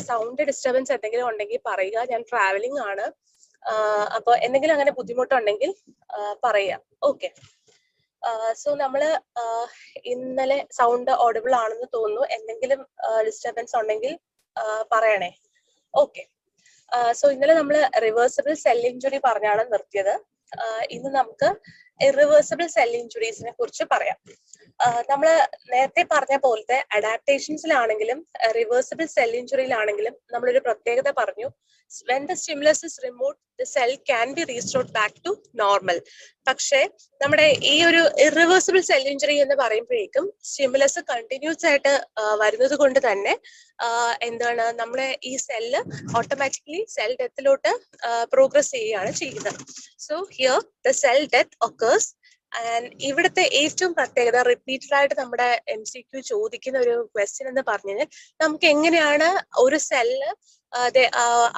Sound disturbance എന്തെങ്കിലും ഉണ്ടെങ്കിൽ പറയുക. ഞാൻ ട്രാവലിംഗ് ആണ്. അപ്പൊ എന്തെങ്കിലും അങ്ങനെ ബുദ്ധിമുട്ടുണ്ടെങ്കിൽ പറയാം. ഓക്കെ. സോ നമ്മള് ഇന്നലെ സൗണ്ട് ഓഡിബിൾ ആണെന്ന് തോന്നുന്നു. എന്തെങ്കിലും ഡിസ്റ്റർബൻസ് ഉണ്ടെങ്കിൽ പറയണേ. ഓക്കെ. സോ ഇന്നലെ നമ്മൾ റിവേഴ്സിബിൾ സെൽ ഇഞ്ചുറി പറഞ്ഞാണ് നിർത്തിയത്. ഇന്ന് നമുക്ക് ഇറിവേഴ്സിബിൾ സെൽ ഇഞ്ചുറീസിനെ കുറിച്ച് പറയാം. നമ്മൾ നേരത്തെ പറഞ്ഞ പോലത്തെ അഡാപ്റ്റേഷൻസിലാണെങ്കിലും റിവേഴ്സിബിൾ സെൽ ഇഞ്ചുറിയിലാണെങ്കിലും നമ്മളൊരു പ്രത്യേകത പറഞ്ഞു. when the stimulus is removed the cell can be restored back to normal. പക്ഷേ നമ്മുടെ ഈ ഒരു ഇറിവേഴ്സിബിൾ സെൽ ഇഞ്ചുറി എന്ന് പറയുമ്പോഴേക്കും സ്റ്റിമുലസ് കണ്ടിന്യൂസ് ആയിട്ട് വരുന്നത് കൊണ്ട് തന്നെ എന്താണ് നമ്മുടെ ഈ സെല്ല് ഓട്ടോമാറ്റിക്കലി സെൽ ഡെത്തിലോട്ട് പ്രോഗ്രസ് ചെയ്യുകയാണ് ചെയ്യുന്നത്. So here the cell death occurs. And ഇവിടുത്തെ ഏറ്റവും പ്രത്യേകത റിപ്പീറ്റഡ് ആയിട്ട് നമ്മുടെ MCQ ചോദിക്കുന്ന ഒരു ക്വസ്റ്റ്യൻ എന്ന് പറഞ്ഞു കഴിഞ്ഞാൽ നമുക്ക് എങ്ങനെയാണ് ഒരു സെല്ല്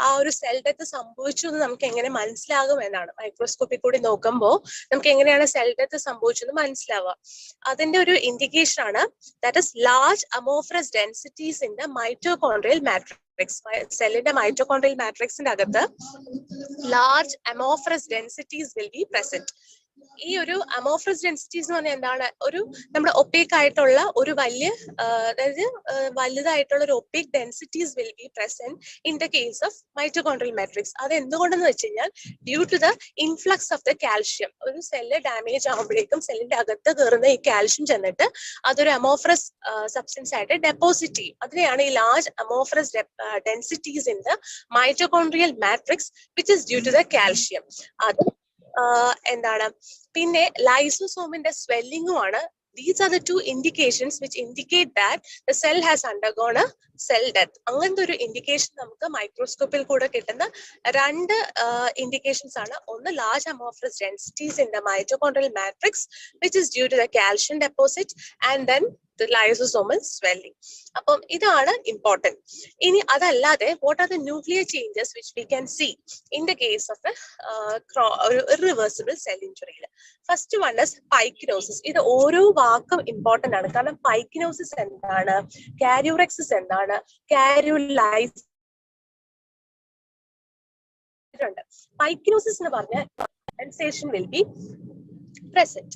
ആ ഒരു സെൽ ഡെത്ത് സംഭവിച്ചു എന്ന് നമുക്ക് എങ്ങനെ മനസ്സിലാകും എന്നാണ്. മൈക്രോസ്കോപ്പിൽ കൂടി നോക്കുമ്പോൾ നമുക്ക് എങ്ങനെയാണ് സെൽ ഡെത്ത് സംഭവിച്ചെന്ന് മനസ്സിലാവുക. അതിന്റെ ഒരു ഇൻഡിക്കേഷൻ ആണ് that is large amorphous densities in the mitochondrial matrix. സെല്ലിന്റെ മൈറ്റോകോൺഡ്രിയൽ മാട്രിക്സിന്റെ അകത്ത് large amorphous densities will be present. ഈ ഒരു അമോർഫസ് ഡെൻസിറ്റീസ് എന്ന് പറഞ്ഞാൽ എന്താണ്? ഒരു നമ്മുടെ ഒപ്പേക്ക് ആയിട്ടുള്ള ഒരു വലിയ അതായത് വലുതായിട്ടുള്ള ഒരു opaque densities will be present in the case of mitochondrial matrix. അത് എന്തുകൊണ്ടെന്ന് വെച്ച് കഴിഞ്ഞാൽ due to the influx of the calcium. ഒരു സെല്ല് ഡാമേജ് ആകുമ്പോഴേക്കും സെല്ലിന്റെ അകത്ത് കയറുന്ന ഈ കാൽഷ്യം ചെന്നിട്ട് അതൊരു അമോർഫസ് സബ്സ്റ്റൻസ് ആയിട്ട് ഡെപ്പോസിറ്റ് ചെയ്യും. അതിനെയാണ് ഈ large amorphous densities in the mitochondrial matrix which is due to the calcium. അത് എന്താണ്? പിന്നെ ലൈസോസോമിന്റെ സ്വെല്ലിംഗുമാണ്. These are the two indications which indicate that the cell has undergone a cell death. അങ്ങനത്തെ ഒരു indication നമുക്ക് മൈക്രോസ്കോപ്പിൽ കൂടെ കിട്ടുന്ന രണ്ട് ഇൻഡിക്കേഷൻസ് ആണ്. ഒന്ന് large amorphous densities in the mitochondrial matrix which is due to the calcium deposit and then the lysosomal swelling. അപ്പം ഇതാണ് ഇമ്പോർട്ടന്റ്. ഇനി അതല്ലാതെ what are the nuclear changes which we can see in the case of a irreversible cell injury? First one is പൈക്കിനോസിസ്. ഇത് ഓരോ വാക്കും important ആണ്. കാരണം പൈക്കിനോസിസ് എന്താണ്, കാരിയോറെക്സിസ് എന്താണ്, കാരിയോലൈസിസ്. പൈക്കിനോസിസ് എന്ന് പറഞ്ഞാൽ condensation will be present.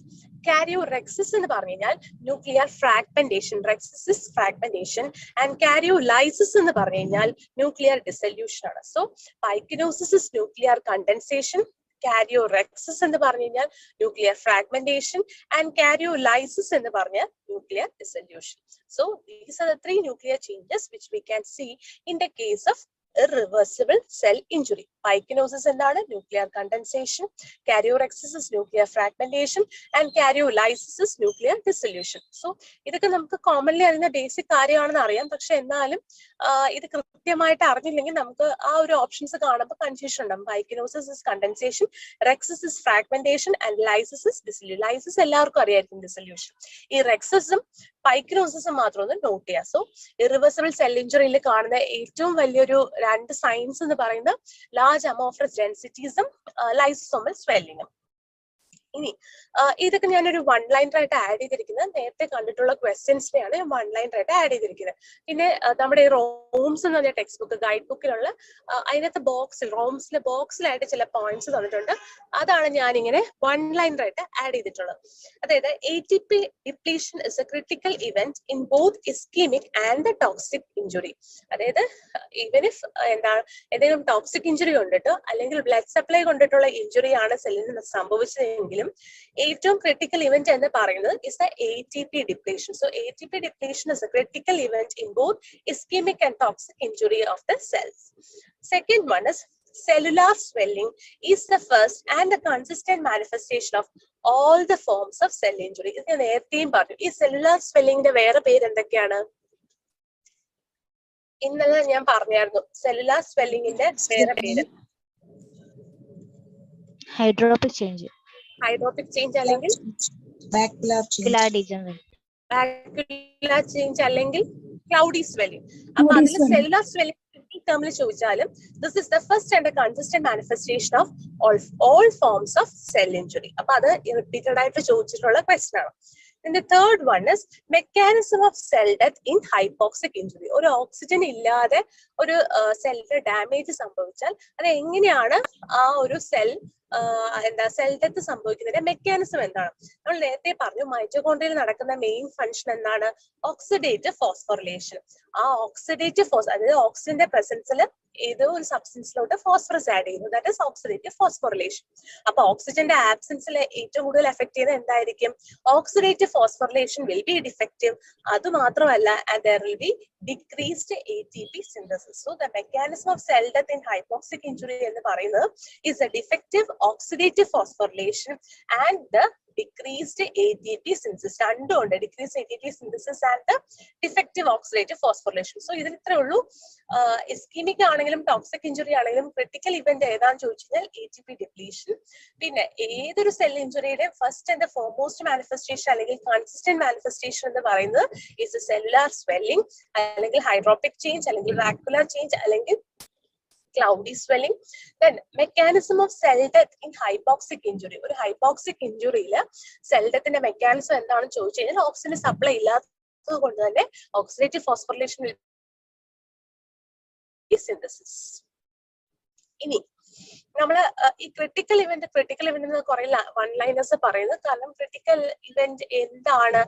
Karyorrhexis എന്ന് പറഞ്ഞു കഴിഞ്ഞാൽ ന്യൂക്ലിയർ ഫ്രാഗ്മെന്റേഷൻ, റെക്സിസ് ഫ്രാഗ്മെന്റേഷൻ, ആൻഡ് കാരിയോലൈസിസ് എന്ന് പറഞ്ഞു കഴിഞ്ഞാൽ ന്യൂക്ലിയർ ഡിസൊല്യൂഷൻ ആണ്. സോ പൈക്കിനോസിസ് ഇസ് ന്യൂക്ലിയർ കണ്ടൻസേഷൻ, കാരിയോറെക്സിസ് എന്ന് പറഞ്ഞു കഴിഞ്ഞാൽ ന്യൂക്ലിയർ ഫ്രാഗ്മെന്റേഷൻ, ആൻഡ് കാരിയോലൈസിസ് എന്ന് പറഞ്ഞാൽ nuclear dissolution. So these are the three nuclear changes which we can see in the case of irreversible cell injury. Pykinosis എന്താണ്? Nuclear condensation, karyorrhexis is nuclear fragmentation, and karyolysis is nuclear dissolution. So ഇതൊക്കെ നമുക്ക് commonly അറിയുന്ന basic കാര്യമാണെന്ന് അറിയാം. പക്ഷെ എന്നാലും ഇത് കൃത്യമായിട്ട് അറിഞ്ഞില്ലെങ്കിൽ നമുക്ക് ആ ഒരു ഓപ്ഷൻസ് കാണുമ്പോൾ കൺഫ്യൂഷൻ ഉണ്ടാവും. Pyknosis is condensation, rhexis is fragmentation, and lysis is dissolution. Lysis എല്ലാവർക്കും അറിയായിരിക്കും ഡിസൊല്യൂഷൻ. ഈ റെക്സിസും പൈക്കിനോസിസും മാത്രം ഒന്ന് നോട്ട് ചെയ്യാം. സോ ഇറിവേഴ്സിബിൾ സെൽ ഇഞ്ചുറിയിൽ കാണുന്ന ഏറ്റവും വലിയൊരു രണ്ട് സൈൻസ് എന്ന് പറയുന്നത് ലാർജ് അമോർഫസ് ഡെൻസിറ്റീസും ലൈസോസോമൽ സ്വെല്ലിങ്ങും. ഇനി ഇതൊക്കെ ഞാനൊരു വൺ ലൈനർ ആയിട്ട് ആഡ് ചെയ്തിരിക്കുന്നത് നേരത്തെ കണ്ടിട്ടുള്ള ക്വസ്റ്റ്യൻസിനെയാണ് വൺ ലൈനർ ആയിട്ട് ആഡ് ചെയ്തിരിക്കുന്നത്. പിന്നെ നമ്മുടെ ഈ റോംസ് എന്ന് പറഞ്ഞ ടെക്സ്റ്റ് ബുക്ക് ഗൈഡ് ബുക്കിലുള്ള അതിനകത്ത് ബോക്സിൽ റോംസിലെ ബോക്സിലായിട്ട് ചില പോയിന്റ്സ് തന്നിട്ടുണ്ട്. അതാണ് ഞാനിങ്ങനെ വൺ ലൈനർ ആയിട്ട് ആഡ് ചെയ്തിട്ടുള്ളത്. അതായത് ATP depletion is a critical event in both ischemic and the toxic injury. അതായത് ഈവൻ ഇഫ് എന്താണ് എന്തെങ്കിലും ടോക്സിക് ഇഞ്ചുറി കൊണ്ടിട്ടോ അല്ലെങ്കിൽ ബ്ലഡ് സപ്ലൈ കൊണ്ടിട്ടുള്ള ഇഞ്ചുറിയാണ് സെല്ലിന് സംഭവിച്ചതെങ്കിലും ഏറ്റവും ക്രിട്ടിക്കൽ ഇവന്റ് എന്ന് പറയുന്നത് is the ATP depletion. So ATP depletion is a critical event in both ischemic and toxic injury of the cells. Second one is cellular swelling is the first and the consistent manifestation of all the forms of cell injury. ഇത് ഞാൻ നേരത്തെയും പറഞ്ഞു. ഈ cellular സ്വെല്ലിംഗിന്റെ വേറെ പേര് എന്തൊക്കെയാണ്? ഇന്നലെ ഞാൻ പറഞ്ഞായിരുന്നു സെല്ലുലാർ സ്വെല്ലിംഗിന്റെ വേറെ പേര് ഹൈഡ്രോപിക് ചേഞ്ച്. ഹൈഡ്രോപിക് ചേഞ്ച് അല്ലെങ്കിൽ ബാക്കുലാർ ചേഞ്ച് അല്ലെങ്കിൽ ക്ലൗഡി സ്വെല്ലിംഗ്. അപ്പൊ അതിൽ സെല്ലുലാർ സ്വെല്ലിംഗ് ടേമിൽ ചോദിച്ചാലും this is the first and consistent manifestation of all forms of cell injury. അപ്പൊ അത് റിപ്പീറ്റഡ് ആയിട്ട് ചോദിച്ചിട്ടുള്ള ക്വസ്റ്റ്യൻ ആണ്. The third one is mechanism of cell death in hypoxic injury. ഒരു ഓക്സിജൻ ഇല്ലാതെ ഒരു സെല്ലിന് ഡാമേജ് സംഭവിച്ചാൽ അത് എങ്ങനെയാണ് ആ ഒരു സെൽ സെൽ ഡെത്ത് സംഭവിക്കുന്നതിന്റെ മെക്കാനിസം എന്താണ്? നമ്മൾ നേരത്തെ പറഞ്ഞു മൈറ്റോകോൺഡ്രിയയിൽ നടക്കുന്ന മെയിൻ ഫംഗ്ഷൻ എന്താണ്? Oxidative phosphorylation. ആ ഓക്സിഡേറ്റീവ് അതായത് ഓക്സിജന്റെ പ്രസൻസിൽ ഏതോ ഒരു സബ്സ്റ്റൻസിലോട്ട് ഫോസ്ഫറസ് ആഡ് ചെയ്യുന്നു, ദാറ്റ് ഈസ് ഓക്സിഡേറ്റീവ് ഫോസ്ഫോറിലേഷൻ. അപ്പൊ ഓക്സിജന്റെ ആബ്സെൻസിൽ ഏറ്റവും കൂടുതൽ എഫക്ട് ചെയ്യുന്നത് എന്തായിരിക്കും? Oxidative phosphorylation will be defective. അത് മാത്രമല്ല, and there will be decreased ATP synthesis. So the mechanism of cell death in hypoxic injury എന്ന് പറയുന്നത് is a defective oxidative phosphorylation and the decreased ATP synthesis. രണ്ടുണ്ട്, decreased ATP synthesis and the defective oxidative phosphorylation. So ഇതിൽ ഇത്രേ ഉള്ളൂ. Ischaemic ആണെങ്കിലും toxic injury ആണെങ്കിലും critical event ഏതാന്ന് ചോദിച്ചു കഴിഞ്ഞാൽ ATP ഡിപ്ലീഷൻ. പിന്നെ ഏതൊരു സെൽ ഇഞ്ചുറിയുടെ ഫസ്റ്റ് ആൻഡ് ഫോർമോസ്റ്റ് മാനിഫെസ്റ്റേഷൻ അല്ലെങ്കിൽ കൺസിസ്റ്റന്റ് മാനിഫെസ്റ്റേഷൻ എന്ന് പറയുന്നത് ഇസ് സെല്ലുലാർ സ്വെല്ലിംഗ്, അല്ലെങ്കിൽ ഹൈഡ്രോപിക് ചേഞ്ച്, അല്ലെങ്കിൽ വാക്യുലർ ചേഞ്ച്, അല്ലെങ്കിൽ cloudy swelling. Then mechanism of cell death in hypoxic injury. ഒരു ഹൈപ്പോക്സിക് ഇഞ്ചുറിയിൽ സെൽ ഡെത്തിന്റെ മെക്കാനിസം എന്താണെന്ന് ചോദിച്ചു കഴിഞ്ഞാൽ ഓക്സിജൻ സപ്ലൈ ഇല്ലാത്തത് കൊണ്ട് തന്നെ ഓക്സിഡേറ്റീവ് ഫോസ്ഫോറിലേഷൻ സിന്തസിസ്. ഇനി നമ്മള് ഈ ക്രിട്ടിക്കൽ ഇവന്റ് കുറെ വൺ ലൈനേഴ്സ് പറയുന്നത്, കാരണം ക്രിട്ടിക്കൽ ഇവന്റ് എന്താണ്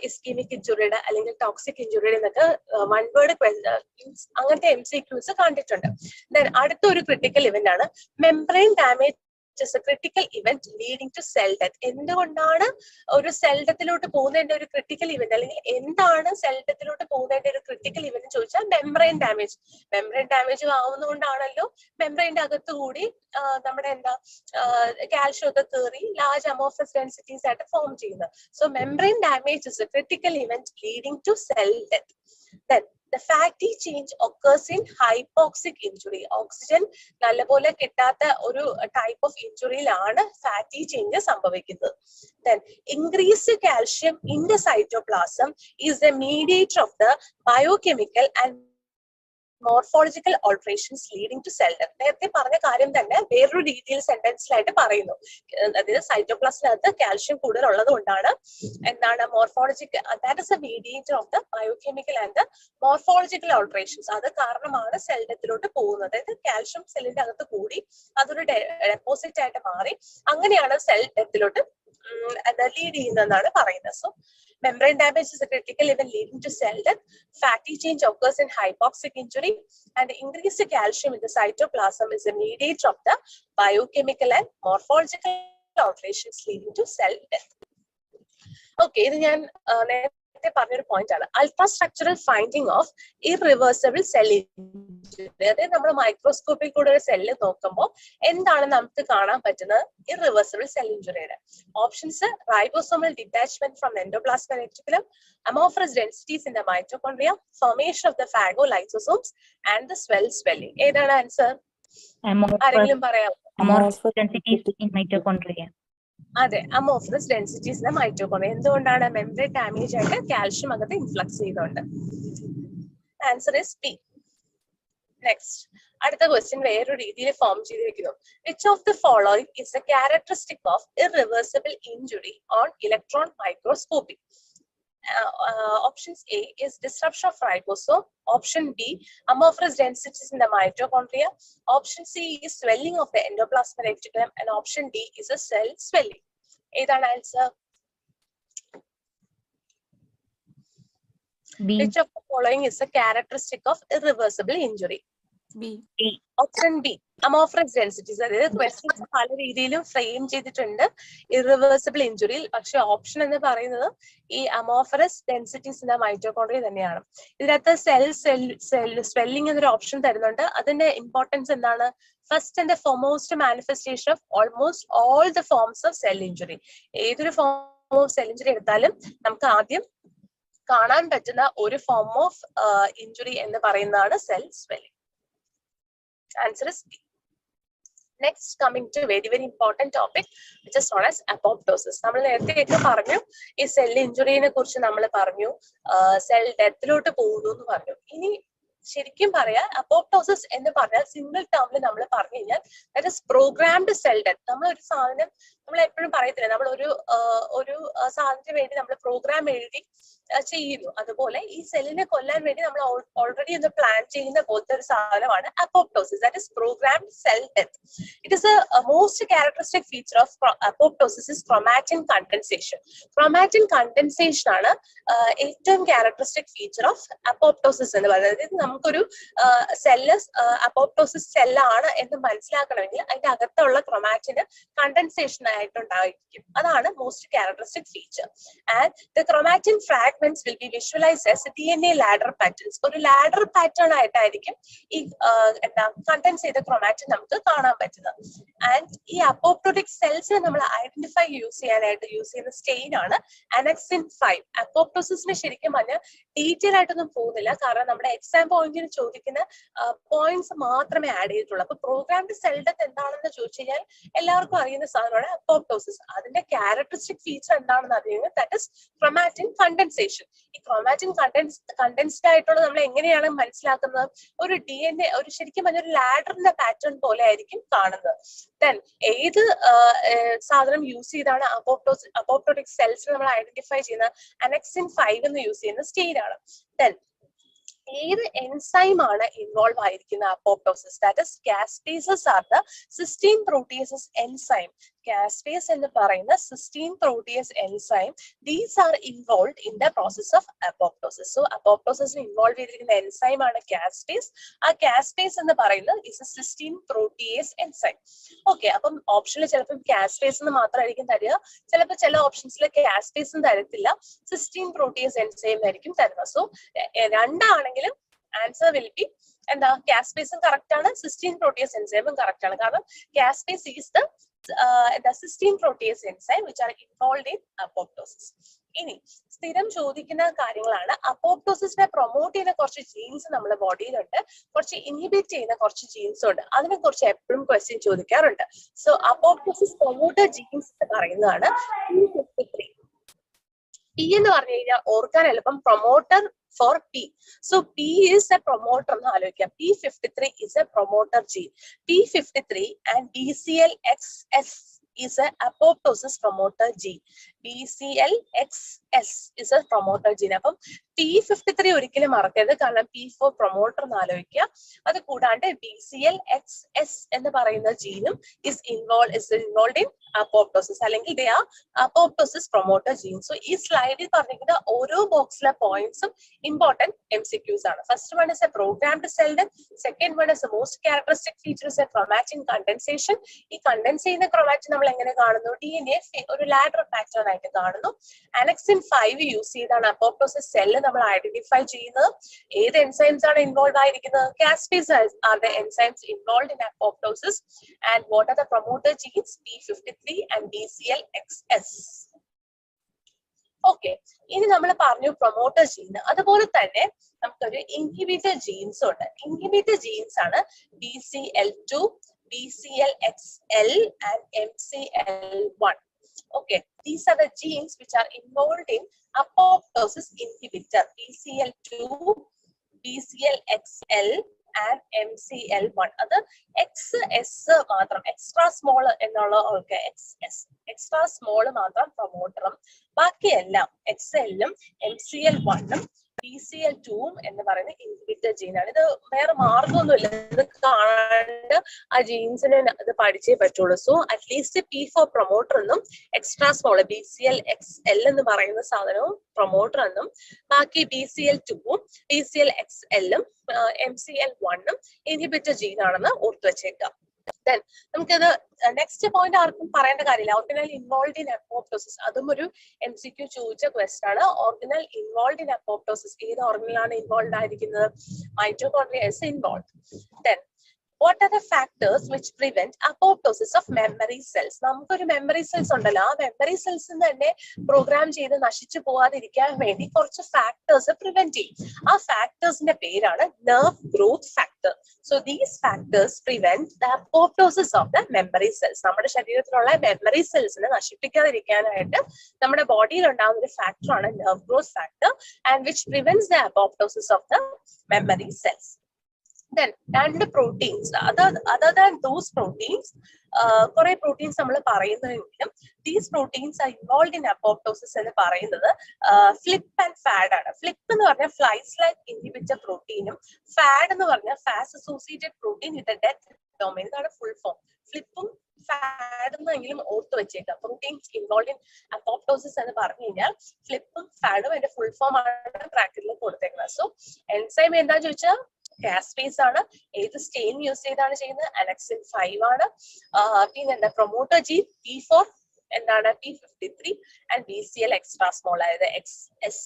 ഇസ്കീമിക് ഇഞ്ചുറിയുടെ അല്ലെങ്കിൽ ടോക്സിക് ഇഞ്ചുറിയുടെ എന്നൊക്കെ വൺ വേർഡ് അങ്ങനത്തെ MCQs കണ്ടിട്ടുണ്ട്. ദെൻ അടുത്തൊരു ക്രിട്ടിക്കൽ ഇവന്റ് ആണ് membrane damage critical event leading to cell death. എന്തുകൊണ്ടാണ് ഒരു സെൽ ഡെത്തിലോട്ട് പോകുന്നതിന്റെ ഒരു ക്രിട്ടിക്കൽ ഇവന്റ്, അല്ലെങ്കിൽ എന്താണ് സെൽ ഡെത്തിലോട്ട് പോകുന്നതിന്റെ ഒരു ക്രിട്ടിക്കൽ ഇവന്റ് ചോദിച്ചാൽ മെംബ്രെയിൻ ഡാമേജ് ആവുന്നതുകൊണ്ടാണല്ലോ മെംബ്രെയിന്റെ അകത്തുകൂടി നമ്മുടെ കാൽഷ്യം ഒക്കെ കയറി ലാർജ് അമോർഫസ് ഡെൻസിറ്റീസ് ആയിട്ട് ഫോം ചെയ്യുന്നത്. So membrane damage is a critical event leading to cell death. Then the fatty change occurs in hypoxic injury. Oxygen നല്ലപോലെ കിട്ടാത്ത ഒരു ടൈപ്പ് ഓഫ് ഇഞ്ചുറിയിലാണ് ഫാറ്റി ചേഞ്ച് സംഭവിക്കുന്നത്. Then increased calcium in the cytoplasm is the mediator of the biochemical and morphological alterations leading to cell death. നേരത്തെ പറഞ്ഞ കാര്യം തന്നെ വേറൊരു രീതിയിൽ സെന്റൻസിലായിട്ട് പറയുന്നു. അതായത് സൈറ്റോപ്ലാസ്റ്റിനകത്ത് കാൽഷ്യം കൂടുതൽ ഉള്ളത് കൊണ്ടാണ് എന്താണ് morphological, that is A mediator of the biochemical and the morphological alterations. അത് കാരണമാണ് സെൽ ഡെത്തിലോട്ട് പോകുന്നത്. അതായത് കാൽഷ്യം സെല്ലിന്റെ അകത്ത് കൂടി അതൊരു ഡെപ്പോസിറ്റ് ആയിട്ട് മാറി അങ്ങനെയാണ് സെൽ ഡെത്തിലോട്ട് ലീഡ് ചെയ്യുന്നതെന്നാണ് പറയുന്നത്. So membrane damage is a critical event leading to cell death. Fatty change occurs in hypoxic injury, and increased calcium in the cytoplasm is a mediator of the biochemical and morphological alterations leading to cell death. Okay, ഇത് ഞാൻ നേരത്തെ പറഞ്ഞൊരു point ആണ്. Ultrastructural finding of irreversible cell injury. അതായത് നമ്മൾ മൈക്രോസ്കോപ്പിൽ കൂടെ ഒരു cell നോക്കുമ്പോൾ എന്താണ് നമുക്ക് കാണാൻ പറ്റുന്നത് ഇറിവേഴ്സിബിൾ സെൽ ഇഞ്ചുറിയുടെ? Options: ribosomal detachment from endoplasmic reticulum, amorphous densities in the mitochondria, formation of the phagolysosomes and the swelling. ഏതാണ് ആൻസർ? ആരെങ്കിലും പറയാമോ? Amorphous densities in mitochondria. അതെ, amorphous densities in the mitochondria. എന്തുകൊണ്ടാണ്? മെംബ്രെയിൻ ഡാമേജ് ആയിട്ട് calcium അകത്ത് influx ചെയ്തുകൊണ്ട്. Answer is B. Next, അടുത്ത question വേറൊരു രീതിയിൽ ഫോം ചെയ്തിരിക്കുന്നു. Which of the following is a characteristic of irreversible injury on electron microscopy? Options A is disruption of ribosome. Option B, amorphous densities in the mitochondria. Option C is swelling of the endoplasmic reticulum, and option D is a cell swelling. ഏതാണ് answer? B. Which of the following is a characteristic of irreversible injury? B. Option B, amorphous densities. അതായത് questions പല രീതിയിലും frame ചെയ്തിട്ടുണ്ട് irreversible ഇഞ്ചുറിയിൽ, പക്ഷെ option എന്ന് പറയുന്നത് ഈ amorphous densities in the mitochondria തന്നെയാണ്. ഇതിനകത്ത് സ്വെല്ലിംഗ് എന്നൊരു ഓപ്ഷൻ തരുന്നുണ്ട്. അതിന്റെ ഇമ്പോർട്ടൻസ് എന്താണ്? First and foremost manifestation of almost all the forms of cell injury. ഏതൊരു ഫോം ഓഫ് സെൽ ഇഞ്ചുറി എടുത്താലും നമുക്ക് ആദ്യം കാണാൻ പറ്റുന്ന ഒരു ഫോം ഓഫ് ഇഞ്ചുറി എന്ന് പറയുന്നതാണ് cell swelling. Answer is B. Next, coming to very important topic, which is known as apoptosis. നമ്മൾ നേരത്തെ പറഞ്ഞു ഈ സെൽ ഇഞ്ചുറിനെ കുറിച്ച് നമ്മൾ പറഞ്ഞു, സെൽ ഡെത്തിലോട്ട് പോകുന്നു എന്ന് പറഞ്ഞു. ഇനി ശരിക്കും പറയാം അപ്പോപ്ടോസിസ് എന്ന് പറഞ്ഞാൽ സിംഗിൾ ടേമിൽ നമ്മൾ പറഞ്ഞു കഴിഞ്ഞാൽ that is programmed cell death. നമ്മൾ ഒരു സാധനം നമ്മൾ എപ്പോഴും പറയത്തില്ല, നമ്മൾ ഒരു സാധനത്തിന് വേണ്ടി നമ്മൾ പ്രോഗ്രാം എഴുതി ചെയ്യുന്നു. അതുപോലെ ഈ സെല്ലിനെ കൊല്ലാൻ വേണ്ടി നമ്മൾ ഓൾറെഡി ഒന്ന് പ്ലാൻ ചെയ്യുന്ന പോലത്തെ ഒരു സാധനമാണ് apoptosis. That is programmed cell death. It is a most characteristic feature of apoptosis is chromatin condensation. Chromatin condensation ആണ് ഏറ്റവും ക്യാരക്ടറിസ്റ്റിക് ഫീച്ചർ ഓഫ് അപ്പോപ്ടോസിസ് എന്ന് പറയുന്നത്. ഇത് നമുക്കൊരു സെല്ല് അപ്പോപ്ടോസിസ് സെല്ലാണ് എന്ന് മനസ്സിലാക്കണമെങ്കിൽ അതിന്റെ അകത്തുള്ള ക്രോമാറ്റിന് കണ്ടൻസേഷൻ ആയിട്ടുണ്ടായിരിക്കും. അതാണ് most characteristic feature. And the chromatin fragments will be visualized as DNA ladder patterns. ഒരു ladder pattern ആയിട്ടായിരിക്കും ഈ കണ്ടൻസ് ചെയ്ത ക്രോമാറ്റിൻ നമുക്ക് കാണാൻ പറ്റുന്നത്. ആൻഡ് ഈ അപ്പോപ്ടോട്ടിക് സെൽസിനെ നമ്മൾ ഐഡന്റിഫൈ ചെയ്യാനായിട്ട് യൂസ് ചെയ്യുന്ന സ്റ്റെയിൻ ആണ് അനക്സിൻ 5. അപ്പോപ്ടോസിസിന് ശരിക്കും പറഞ്ഞാൽ ഡീറ്റെയിൽ ആയിട്ടൊന്നും പോകുന്നില്ല, കാരണം നമ്മുടെ എക്സാം പോയിന്റിന് ചോദിക്കുന്ന പോയിന്റ്സ് മാത്രമേ ആഡ് ചെയ്തിട്ടുള്ളൂ. അപ്പൊ പ്രോഗ്രാംഡ് സെൽ ഡെത്ത് എന്താണെന്ന് ചോദിച്ചു കഴിഞ്ഞാൽ എല്ലാവർക്കും അറിയുന്ന സാധനമാണ് അപ്പോപ്ടോസിസ്. അതിന്റെ ക്യാരക്ടറിസ്റ്റിക് ഫീച്ചർ എന്താണെന്ന് അറിയുന്നത് ദാറ്റ് ഇസ് ക്രോമാറ്റിൻ കണ്ടൻസേഷൻ. ഈ ക്രോമാറ്റിൻ കണ്ടൻസ്ഡ് ആയിട്ടുള്ളത് നമ്മൾ എങ്ങനെയാണ് മനസ്സിലാക്കുന്നത്? ഒരു DNA, ഒരു ശരിക്കും പറഞ്ഞ ഒരു ലാഡറിന്റെ പാറ്റേൺ പോലെ ആയിരിക്കും കാണുന്നത്. ദെൻ ഏത് സാധനം യൂസ് ചെയ്താണ് അപ്പോപ്ടോട്ടിക് സെൽസ് നമ്മൾ ഐഡന്റിഫൈ ചെയ്യുന്ന അനക്സിൻ 5 എന്ന് യൂസ് ചെയ്യുന്ന സ്റ്റെയിൻ ആണ്. ദെൻ ഏത് എൻസൈം ആണ് ഇൻവോൾവ് ആയിരിക്കുന്ന apoptosis? That is caspases are the cysteine proteases enzyme. Caspase എന്ന് പറയുന്ന cysteine protease enzyme, these are involve in the process of apoptosis. So അപ്പോപ്ടോസിസിന് ഇൻവോൾവ് ചെയ്തിരിക്കുന്ന എൻസൈം ആണ് കാസ്പേസ്. ആ കാസ്പേസ് എന്ന് പറയുന്നത് is a cysteine protease enzyme. Okay, അപ്പം ഓപ്ഷനിൽ ചിലപ്പോൾ കാസ്പേസ് എന്ന് മാത്രമായിരിക്കും തരിക, ചിലപ്പോൾ ചില ഓപ്ഷൻസിൽ കാസ്പേസും തരത്തില്ല, സിസ്റ്റീൻ പ്രോട്ടിയേസ് എൻസൈം ആയിരിക്കും തരുന്നത്. സോ രണ്ടാണെങ്കിലും ആൻസർ വിൽ ബി എന്താ, കാസ്പേസും കറക്റ്റ് ആണ്, സിസ്റ്റീൻ പ്രോട്ടിയേസ് എൻസൈമും കറക്റ്റ് ആണ്. കാരണം caspase is the cysteine protease enzyme which are involved in apoptosis. ഇനി സ്ഥിരം ചോദിക്കുന്ന കാര്യങ്ങളാണ്. അപ്പോപ്ടോസിസിനെ പ്രൊമോട്ട് ചെയ്യുന്ന കുറച്ച് ജീൻസ് നമ്മുടെ ബോഡിയിലുണ്ട്, കുറച്ച് ഇൻഹിബിറ്റ് ചെയ്യുന്ന കുറച്ച് ജീൻസും ഉണ്ട്. അതിനെ കുറിച്ച് എപ്പോഴും ക്വസ്റ്റ്യൻ ചോദിക്കാറുണ്ട്. സോ അപ്പോപ്ടോസിസ് പ്രൊമോട്ടർ ജീൻസ് എന്ന് പറയുന്നതാണ് P53. P എന്ന് പറഞ്ഞു കഴിഞ്ഞാൽ ഓർക്കാൻ എളുപ്പം, promoter for P. So P is a promoter എന്ന് ആലോചിക്കാം. P53 is a promoter gene. P53 and BCLXS is a apoptosis promoter gene. BCLXS is a promoter gene. അപ്പം P53 ഒരിക്കലും മറക്കരുത്, കാരണം P for promoter എന്ന് ആലോചിക്കുക. അത് കൂടാണ്ട് BCLXS എന്ന് പറയുന്ന ജീനും is involved in apoptosis, അല്ലെങ്കിൽ they are apoptosis promoter gene. So ഈ സ്ലൈഡിൽ പറഞ്ഞിരിക്കുന്ന ഓരോ ബോക്സിലെ പോയിന്റ്സും important MCQs ആണ്. First one is a programmed cell death. Second one is the most characteristic feature is a chromatin condensation. ഈ കണ്ടൻസ് ചെയ്യുന്ന chromatin നമ്മൾ എങ്ങനെ കാണുന്നു? DNA ഒരു ലാഡർ പാറ്റേൺ ആയിട്ട് കാണുന്നു. അനക്സിൻ 5 യൂസ് ചെയ്താണ് അപ്പോപ്ടോസിസ് സെല്ല് നമ്മൾ ഐഡന്റിഫൈ ചെയ്യുന്നത്. ഏത് എൻസൈംസ് ആണ് ഇൻവോൾവ് ആയിരിക്കുന്നത്? Caspase are the enzymes involved in apoptosis. And what are the promoter genes? P53 and BCLXS. Okay, ഇനി നമ്മൾ പറഞ്ഞു പ്രൊമോട്ടർ ജീൻ. അതുപോലെ തന്നെ നമുക്കൊരു ഇൻഹിബിറ്റർ ജീൻസ് ഉണ്ട്. ഇൻഹിബിറ്റർ ജീൻസ് ആണ് BCL2, BCLXL and MCL1. Okay, these are the genes which are involved in apoptosis inhibitor. BCL2, BCLXL and MCL1. അത് XS മാത്രം, എക്സ്ട്രാ സ്മോൾ എന്നുള്ള XS, എക്സ്ട്രാ സ്മോൾ മാത്രം പ്രൊമോട്ടറും, ബാക്കിയെല്ലാം XL-ഉം MCL1-ഉം BCL2-ഉം എന്ന് പറയുന്ന ഇൻഹിബിറ്റർ ജീനാണ്. ഇത് വേറെ മാർഗമൊന്നുമില്ല, ഇത് കാണാണ്ട് ആ ജീൻസിനെ ഇത് പഠിച്ചേ പറ്റുള്ളൂ. So at least P for promoter എന്നും എക്സ്ട്രാ സ്മോൾ BCLXL എന്ന് പറയുന്ന സാധനവും പ്രൊമോട്ടർ എന്നും, ബാക്കി BCL2-ഉം BCLXL-ഉം MCL1-ഉം ഇൻഹിബിറ്റർ ജീനാണെന്ന് ഓർത്തു വെച്ചേക്കാം. Then നമുക്കത് നെക്സ്റ്റ് പോയിന്റ് ആർക്കും പറയേണ്ട കാര്യമില്ല. ഓർഗനൽ ഇൻവോൾവ്ഡ് ഇൻ അപ്പോപ്ടോസിസ്, അതും ഒരു MCQ ചോദിച്ച ക്വസ്റ്റ്യൻ ആണ്. ഓർഗനൽ ഇൻവോൾവ്ഡ് ഇൻ അപ്പോപ്ടോസിസ്, ഏത് ഓർഗനലാണ് ഇൻവോൾവ്ഡ് ആയിരിക്കുന്നത്? Mitochondria is involved. Then what are the factors which prevent apoptosis of memory cells? നമുക്കൊരു മെമ്മറി സെൽസ് ഉണ്ടല്ലോ, ആ മെമ്മറി സെൽസ് തന്നെ പ്രോഗ്രാം ചെയ്ത് നശിച്ചു പോവാതിരിക്കാൻ വേണ്ടി കുറച്ച് ഫാക്ടേഴ്സ് പ്രിവെന്റ് ചെയ്യും. ആ ഫാക്ടേഴ്സിന്റെ പേരാണ് nerve growth factor. So these factors prevent the apoptosis of the memory cells. നമ്മുടെ ശരീരത്തിലുള്ള മെമ്മറി സെൽസിനെ നശിപ്പിക്കാതിരിക്കാനായിട്ട് നമ്മുടെ ബോഡിയിൽ ഉണ്ടാകുന്ന ഒരു ഫാക്ടറാണ് nerve growth factor, and which prevents the apoptosis of the memory cells. Then രണ്ട് proteins other than those proteins കുറെ proteins നമ്മൾ പറയുന്നതെങ്കിലും these proteins are involved in apoptosis എന്ന് പറയുന്നത് ഫ്ലിപ്പ് ആൻഡ് ഫാഡ് ആണ്. ഫ്ലിപ്പ് എന്ന് പറഞ്ഞാൽ ഫ്ലൈസ് ലൈക്ക് ഇൻഹിബിറ്റർ പ്രോട്ടീനും ഫാഡ് എന്ന് പറഞ്ഞാൽ fast associated protein with death domain. ഇതാണ് ഫുൾ ഫോം. ഫ്ലിപ്പും ഫാഡ് എന്നെങ്കിലും ഓർത്ത് വെച്ചേക്കാം. പ്രോട്ടീൻസ് ഇൻവോൾവ് ഇൻ അപ്പോപ്റ്റോസിസ് എന്ന് പറഞ്ഞു കഴിഞ്ഞാൽ ഫ്ലിപ്പും ഫാഡും അതിന്റെ ഫുൾ ഫോം ആണ് ബ്രാക്കറ്റിൽ കൊടുത്തേക്കുന്നത്. സോ എൻസൈം എന്താ ചോദിച്ചാൽ കാസ്പേസ് ആണ്. ഏത് സ്റ്റെയിൻ യൂസ് ചെയ്താണ് ചെയ്യുന്നത്? അനക്സിൻ 5 ആണ്. പിന്നെ എന്താ പ്രൊമോട്ടർ ജീൻ P4 എന്താണ് P53 and BCL extra small അതായത് XS.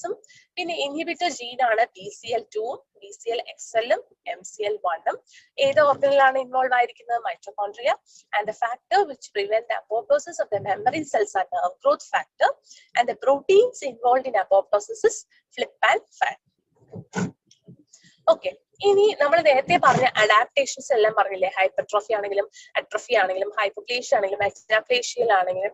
പിന്നെ ഇൻഹിബിറ്റർ ജീൻ ആണ് BCL2, BCL XL, MCL1. ഏത് ഓർഗനിലാണ് ഇൻവോൾവ് ആയിരിക്കുന്നത്? Mitochondria. And the factor which prevent apoptosis of the memory cells are nerve growth factor. And the proteins involve in apoptosis is flip and fad. Okay, ഇനി നമ്മൾ നേരത്തെ പറഞ്ഞ adaptations എല്ലാം പറഞ്ഞില്ലേ? Hypertrophy ആണെങ്കിലും atrophy ആണെങ്കിലും ഹൈപ്പോപ്ലേഷ്യ ആണെങ്കിലും അനാപ്ലേഷ്യൽ ആണെങ്കിലും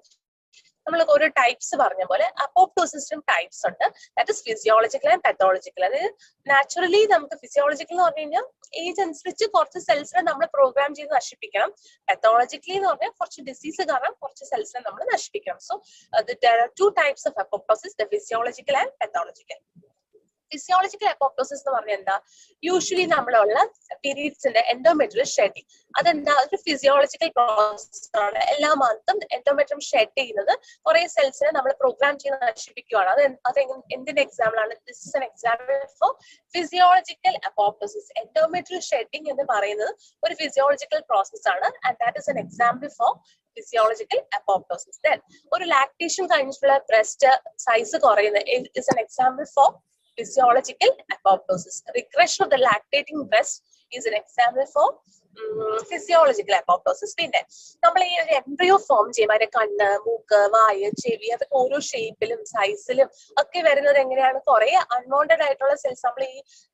നമ്മൾ ഓരോ ടൈപ്സ് പറഞ്ഞ പോലെ അപ്പോപ്റ്റോസിസും ടൈപ്സ് ഉണ്ട്. That is physiological and pathological. അതായത് നാച്ചുറലി നമുക്ക് ഫിസിയോളജിക്കൽ എന്ന് പറഞ്ഞു കഴിഞ്ഞാൽ ഏജ് അനുസരിച്ച് കുറച്ച് സെൽസിനെ നമ്മൾ പ്രോഗ്രാം ചെയ്ത് നശിപ്പിക്കണം. പാത്തോളജിക്കലി എന്ന് പറഞ്ഞാൽ കുറച്ച് ഡിസീസ് കാരണം കുറച്ച് സെൽസിനെ നമ്മൾ നശിപ്പിക്കണം. So there are two types of apoptosis, the physiological and pathological. Physiological apoptosis എന്ന് പറഞ്ഞാൽ എന്താ? യൂഷ്വലി നമ്മളുള്ള പീരീഡ്സിന്റെ എൻഡോമെട്രിയൽ ഷെഡിങ്. അതെന്താ? ഒരു ഫിസിയോളജിക്കൽ പ്രോസസ് ആണ്. എല്ലാ മന്തും എൻഡോമെട്രിയം ഷെഡ് ചെയ്യുന്നത് കുറെ സെൽസിനെ നമ്മൾ പ്രോഗ്രാം ചെയ്ത് നശിപ്പിക്കുകയാണ്. അത് എന്തിന്റെ എക്സാമ്പിൾ ആണ്? This is an example for physiological apoptosis. Endometrial shedding എന്ന് പറയുന്നത് ഒരു ഫിസിയോളജിക്കൽ പ്രോസസ് ആണ്. And that is an example for physiological apoptosis. Then ഒരു ലാക്ടേഷൻ കഴിഞ്ഞിട്ടുള്ള ബ്രസ്റ്റ് സൈസ് കുറയുന്നത് is an example for physiological apoptosis. Regression of the lactating breast is an example for physiological apoptosis. പിന്നെ നമ്മൾ ഈ ഒരു embryo form ചെയ്യും, അതിന്റെ കണ്ണ്, മൂക്ക്, വായ, ചെവി, അതൊക്കെ ഓരോ ഷേപ്പിലും സൈസിലും ഒക്കെ വരുന്നത് എങ്ങനെയാണ്? കുറെ അൺവാണ്ടഡ് ആയിട്ടുള്ള സെൽസ്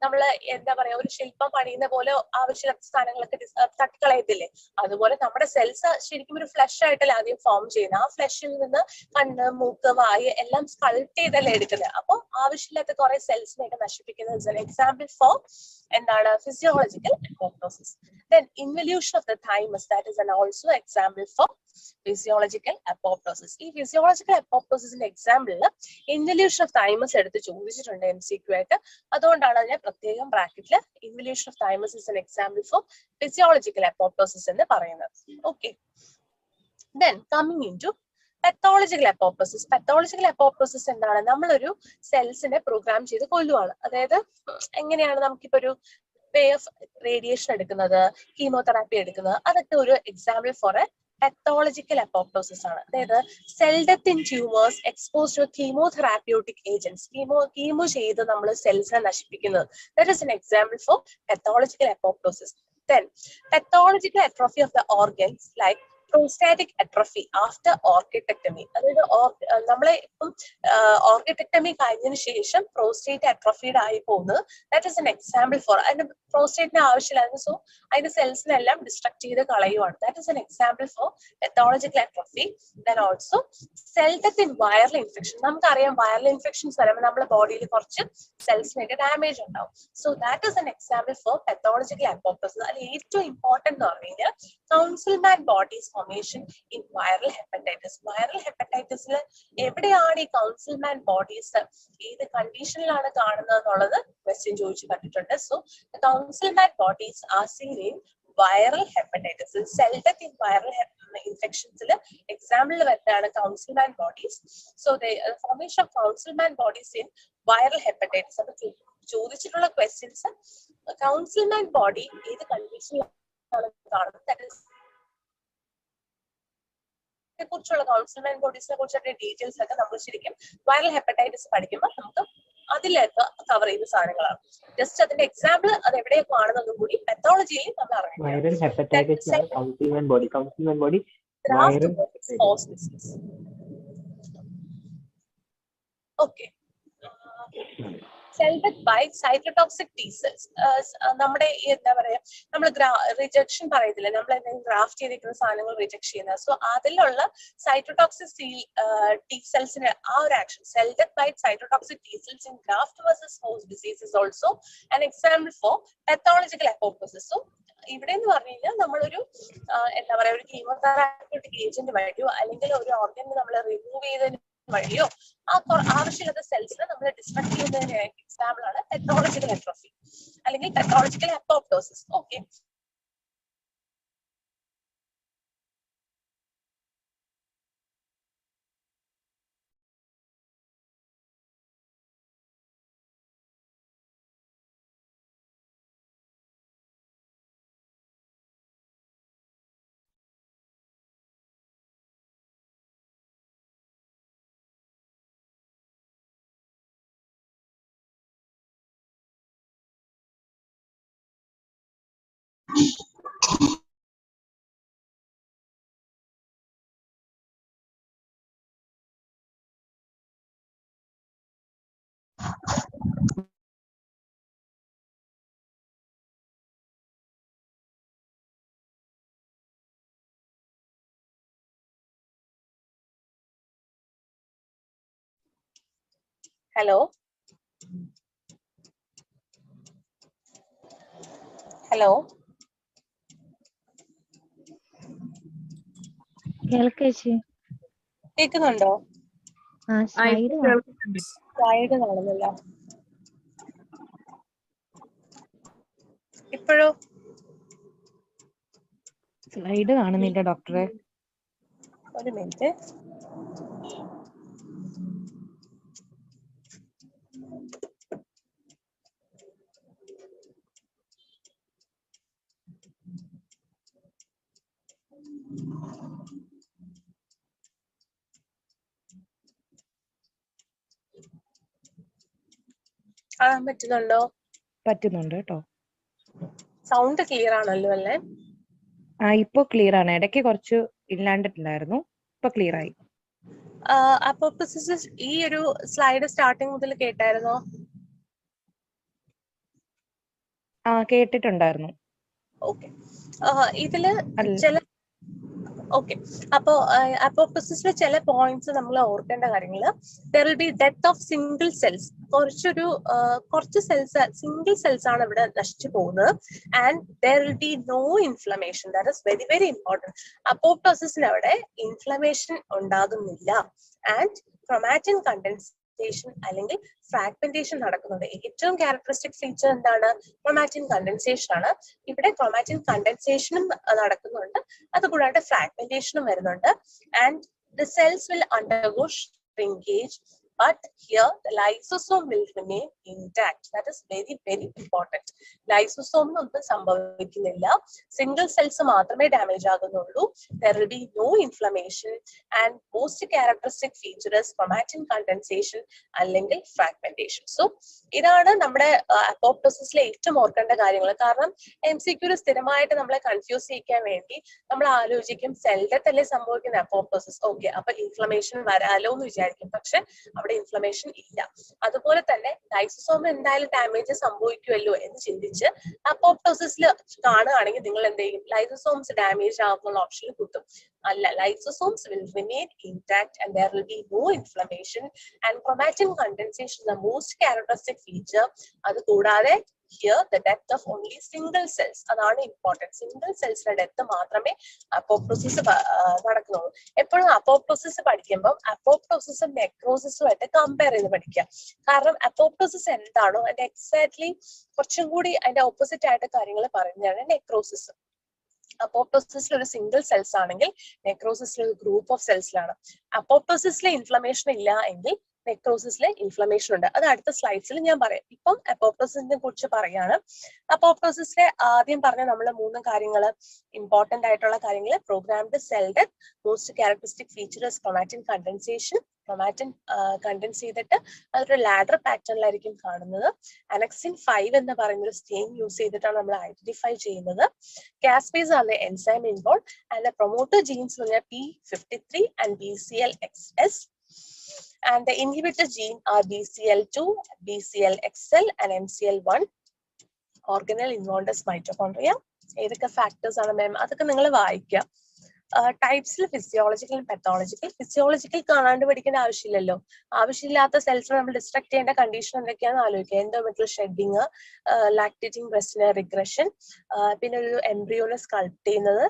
നമ്മൾ എന്താ പറയാ ഒരു ശില്പം പണിയുന്ന പോലെ ആവശ്യമില്ലാത്ത സ്ഥാനങ്ങളൊക്കെ തട്ടിക്കളയത്തില്ലേ? അതുപോലെ നമ്മുടെ സെൽസ് ശരിക്കും ഒരു ഫ്ലഷ് ആയിട്ടല്ലേ ആദ്യം ഫോം ചെയ്യുന്നത്. ആ ഫ്ലഷിൽ നിന്ന് കണ്ണ്, മൂക്ക്, വായ എല്ലാം സ്കൾപ്റ്റ് ചെയ്തല്ലേ എടുക്കുന്നത്. അപ്പൊ ആവശ്യമില്ലാത്ത കുറെ സെൽസിനെയൊക്കെ നശിപ്പിക്കുന്നത് എക്സാമ്പിൾ ഫോർ എന്താണ്? Physiological apoptosis. Then involution of the thymus, that is an also example for physiological apoptosis. ഈ physiological apoptosis എക്സാമ്പിളിൽ involution of thymus എടുത്ത് ചോദിച്ചിട്ടുണ്ട് MCQ ആയിട്ട്. അതുകൊണ്ടാണ് അതിനെ പ്രത്യേകം ബ്രാക്കറ്റിൽ involution of thymus is an example for physiological apoptosis എന്ന് പറയുന്നത്. Okay, then coming into pathological apoptosis. Pathological apoptosis എന്താണ്? നമ്മളൊരു സെൽസിനെ പ്രോഗ്രാം ചെയ്ത് കൊല്ലുവാണ്. അതായത് എങ്ങനെയാണ്? നമുക്കിപ്പോ ഒരു വേ ഓഫ് റേഡിയേഷൻ എടുക്കുന്നത്, കീമോതെറാപ്പി എടുക്കുന്നത്, അതൊക്കെ ഒരു example for a pathological apoptosis ആണ്. അതായത് cell death in tumours exposed to chemotherapeutic agents. Chemo ചെയ്ത് നമ്മൾ സെൽസിനെ നശിപ്പിക്കുന്നത്. That is an example for pathological apoptosis. Then pathological atrophy of the organs like prostatic atrophy after orchidectomy. അതായത് നമ്മളെ ഇപ്പം ഓർക്കിടെക്ടമി കഴിഞ്ഞതിന് ശേഷം പ്രോസ്റ്റേറ്റ് അട്രോഫീഡ് ആയി പോകുന്നത്. That is an example for. അതിന് പ്രോസ്റ്റേറ്റിന് ആവശ്യമില്ലായിരുന്നു. സോ അതിന്റെ സെൽസിനെല്ലാം ഡിസ്ട്രക്ട് ചെയ്ത് കളയുവാണ്. That is an example for pathological atrophy. Then also cell death in viral infection. നമുക്കറിയാം വൈറൽ ഇൻഫെക്ഷൻസ് വരുമ്പോൾ നമ്മുടെ ബോഡിയിൽ കുറച്ച് സെൽസിനൊക്കെ ഡാമേജ് ഉണ്ടാവും. So that is an example for pathological apoptosis. അതിൽ ഏറ്റവും ഇമ്പോർട്ടന്റ് എന്ന് പറഞ്ഞു കഴിഞ്ഞാൽ കൗൺസിൽമാൻ bodies formation in viral hepatitis. Viral hepatitis എവിടെയാണ് ഈ കൗൺസിൽമാൻ ബോഡീസ് ഏത് കണ്ടീഷനിലാണ് കാണുന്നത് എന്നുള്ളത് ക്വസ്റ്റ്യൻ ചോദിച്ചു കണ്ടിട്ടുണ്ട്. So councilman bodies are seen in viral hepatitis. Cell death in viral infections example വരുന്നതാണ് councilman bodies. So the formation of councilman bodies in viral hepatitis. അപ്പൊ ചോദിച്ചിട്ടുള്ള ക്വസ്റ്റ്യൻസ് കൗൺസിൽമാൻ ബോഡി ഏത് കണ്ടീഷനിലാണ് കാണുന്നത്, കുറിച്ചുള്ള കൗൺസിൽമാൻ ബോഡീസിനെ കുറിച്ചുള്ള ഡീറ്റെയിൽസ് ഒക്കെ നമ്മൾ ശരിക്കും വൈറൽ ഹെപ്പറ്റൈറ്റിസ് പഠിക്കുമ്പോൾ നമുക്ക് അതിലേക്ക് കവർ ചെയ്യുന്ന സാധനങ്ങളാണ്. ജസ്റ്റ് അതിന്റെ എക്സാമ്പിൾ അത് എവിടെയൊക്കെ ആണെന്നൊന്നും കൂടി പെത്തോളജിയിൽ നമ്മൾ അറിയാം. Viral hepatitis councilman body okay. Cell death by cytotoxic T cells. നമ്മുടെ എന്താ പറയാ, നമ്മൾ റിജക്ഷൻ പറയത്തില്ല, നമ്മൾ എന്തെങ്കിലും ഗ്രാഫ്റ്റ് ചെയ്തിരിക്കുന്ന സാധനങ്ങൾ റിജക്ട് ചെയ്യുന്നത്. സോ അതിലുള്ള സൈറ്റോടോക്സിക് T cellsന്റെ ആ ഒരു action, cell death by cytotoxic T cells in graft versus host disease is also an example for pathological apoptosis. So ഇവിടെ എന്ന് പറഞ്ഞു കഴിഞ്ഞാൽ നമ്മളൊരു എന്താ പറയാ, ഒരു കീമോതെറാപ്യൂട്ടിക് ഏജന്റ് വഴിയോ അല്ലെങ്കിൽ ഒരു ഓർഗൻ നമ്മൾ റിമൂവ് ചെയ്തതിന് വഴിയോ ആവശ്യമില്ലാത്ത സെൽസിനെ നമ്മൾ ഡിസ്ട്രക്ട് ചെയ്യുന്നതിന് എക്സാമ്പിൾ ആണ് പെത്തോളജിക്കൽ അട്രോഫി അല്ലെങ്കിൽ pathological apoptosis. Okay, hello hello കേൾക്കുന്നുണ്ടോ? സ്ലൈഡ് കാണുന്നില്ല. ഇപ്പോഴോ? സ്ലൈഡ് കാണുന്നില്ല ഡോക്ടറെ. ഒരു മിനിറ്റ്. കാണാൻ പറ്റുന്നുണ്ടോ? പറ്റുന്നുണ്ട് കേട്ടോ. സൗണ്ട് ക്ലിയർ ആണല്ലോ അല്ലേ? ഇപ്പൊ ക്ലിയർ ആണ്. ഇടയ്ക്ക് കുറച്ച് ഇല്ലാണ്ടിട്ടുണ്ടായിരുന്നു, ഇപ്പൊ ക്ലിയർ ആയി. അപ്പോപ്റ്റോസിസ് ഈ ഒരു സ്ലൈഡ് സ്റ്റാർട്ടിങ് മുതൽ കേട്ടായിരുന്നോ? കേട്ടിട്ടുണ്ടായിരുന്നു. ഓക്കെ, ഇതില് ചില ഓക്കെ, അപ്പോ അപ്പോപ്റ്റോസിസിലെ ചില പോയിന്റ്സ് നമ്മൾ ഓർക്കേണ്ട കാര്യങ്ങള്, there will be death of single cells. കുറച്ച് സെൽസ്, സിംഗിൾ സെൽസ് ആണ് ഇവിടെ നശിച്ചു പോകുന്നത്. And there will be no inflammation. That is very very important. അപ്പോപ്റ്റോസിസിന് അവിടെ ഇൻഫ്ലമേഷൻ ഉണ്ടാകുന്നില്ല. ആൻഡ് ക്രോമാറ്റിൻ കണ്ടൻസേഷൻ അല്ലെങ്കിൽ ഫ്രാഗ്മെന്റേഷൻ നടക്കുന്നുണ്ട്. ഏറ്റവും ക്യാരക്ടറിസ്റ്റിക് ഫീച്ചർ എന്താണ്? ക്രോമാറ്റിൻ കണ്ടൻസേഷൻ ആണ്. ഇവിടെ ക്രോമാറ്റിൻ കണ്ടൻസേഷനും നടക്കുന്നുണ്ട്, അതുകൂടാതെ ഫ്രാഗ്മെന്റേഷനും വരുന്നുണ്ട്. And the cells will undergo shrinkage, but here the lysosome will remain intact. That is very very important. ലൈസോസോമിന് ഒന്നും സംഭവിക്കുന്നില്ല, സിംഗിൾ സെൽസ് മാത്രമേ damage ആകുന്നുള്ളൂ. There will be no inflammation and most characteristic feature is chromatin condensation അല്ലെങ്കിൽ fragmentation. So ഇതാണ് നമ്മുടെ അപ്പോപ്റ്റോസിസിലെ ഏറ്റവും ഓർക്കേണ്ട കാര്യങ്ങൾ. കാരണം MCQ സ്ഥിരമായിട്ട് നമ്മളെ കൺഫ്യൂസ് ചെയ്യിക്കാൻ വേണ്ടി നമ്മൾ ആലോചിക്കും സെൽ ഡെത്ത് അല്ലേ സംഭവിക്കുന്ന അപ്പോപ്റ്റോസിസ്. ഓക്കെ, അപ്പൊ ഇൻഫ്ലമേഷൻ വരാലോ എന്ന് വിചാരിക്കും, പക്ഷെ അവിടെ ഇൻഫ്ലമേഷൻ ഇല്ല. അതുപോലെ തന്നെ ലൈസോസോം എന്തായാലും ഡാമേജ് സംഭവിക്കുമല്ലോ എന്ന് ചിന്തിച്ച് അപ്പോപ്റ്റോസിസിൽ കാണുകയാണെങ്കിൽ നിങ്ങൾ എന്ത് ചെയ്യും? ലൈസോസോംസ് ഡാമേജ് ആകുന്ന ഓപ്ഷനിൽ കുത്തും. അല്ല, lysosomes will remain intact and there will be no inflammation and chromatin condensation the most characteristic feature. അത് കൂടാതെ here the death of only single cells, അതാണ് ഇമ്പോർട്ടൻറ്റ്. സിംഗിൾ സെൽസിന്റെ ഡെത്ത് മാത്രമേ അപ്പോപ്റ്റോസിസ് നടക്കുന്നുള്ളൂ. എപ്പോഴും അപ്പോപ്റ്റോസിസ് പഠിക്കുമ്പോൾ അപ്പോപ്റ്റോസിസും നെക്രോസിസും ആയിട്ട് കമ്പയർ ചെയ്ത് പഠിക്കുക. കാരണം അപ്പോപ്റ്റോസിസ് എന്താണോ അതിന്റെ എക്സാക്ട്ലി കുറച്ചും കൂടി അതിന്റെ ഓപ്പോസിറ്റ് ആയിട്ട് കാര്യങ്ങൾ പറയുന്നതാണ് നെക്രോസിസ്. അപ്പോപ്റ്റോസിസിൽ ഒരു സിംഗിൾ സെൽസ് ആണെങ്കിൽ നെക്രോസിസിൽ ഒരു ഗ്രൂപ്പ് ഓഫ് സെൽസിലാണ്. അപ്പോപ്റ്റോസിസിലെ ഇൻഫ്ലമേഷൻ ഇല്ല എങ്കിൽ നെക്രോസിസിലെ ഇൻഫ്ലമേഷൻ ഉണ്ട്. അത് അടുത്ത സ്ലൈഡ്സിൽ ഞാൻ പറയാം. ഇപ്പം അപ്പോപ്റ്റോസിസിനെ കുറിച്ച് പറയാണ്. അപ്പോപ്റ്റോസിസിലെ ആദ്യം പറഞ്ഞ നമ്മൾ 3 കാര്യങ്ങൾ, ഇമ്പോർട്ടന്റ് ആയിട്ടുള്ള കാര്യങ്ങൾ: programmed cell death, most characteristic features chromatin condensation, chromatin condense ചെയ്തിട്ട് അതൊരു ലാഡർ പാറ്റേണിലായിരിക്കും കാണുന്നത്. അനക്സിൻ 5 എന്ന് പറയുന്ന ഒരു സ്റ്റെയിൻ യൂസ് ചെയ്തിട്ടാണ് നമ്മൾ ഐഡന്റിഫൈ ചെയ്യുന്നത്. കാസ്പേസ് ആണ് enzyme involve and promoter genes എന്ന് പറഞ്ഞാൽ P53 and BCLXS. And the inhibitor gene are BCL2, BCLXL, and MCL1. Organelle involved as mitochondria. ഏതൊക്കെ ഫാക്ടേഴ്സ് ആണ് മാം? അതൊക്കെ നിങ്ങൾ വായിക്കുക. ടൈപ്സിൽ ഫിസിയോളജിക്കൽ പത്തോളജിക്കൽ. ഫിസിയോളജിക്കൽ കാണാണ്ട് പഠിക്കേണ്ട ആവശ്യമില്ലല്ലോ. ആവശ്യമില്ലാത്ത സെൽസിനെ നമ്മൾ ഡിസ്ട്രക്ട് ചെയ്യേണ്ട കണ്ടീഷൻ എന്തൊക്കെയാണെന്ന് ആലോചിക്കുക. എൻഡോമെട്രിയൽ ഷെഡിങ്, ലാക്ടേറ്റിംഗ് ബ്രസ്റ്റിന് റിഗ്രഷൻ, പിന്നെ ഒരു എംബ്രിയോനെ സ്കൾപ്റ്റ് ചെയ്യുന്നത്,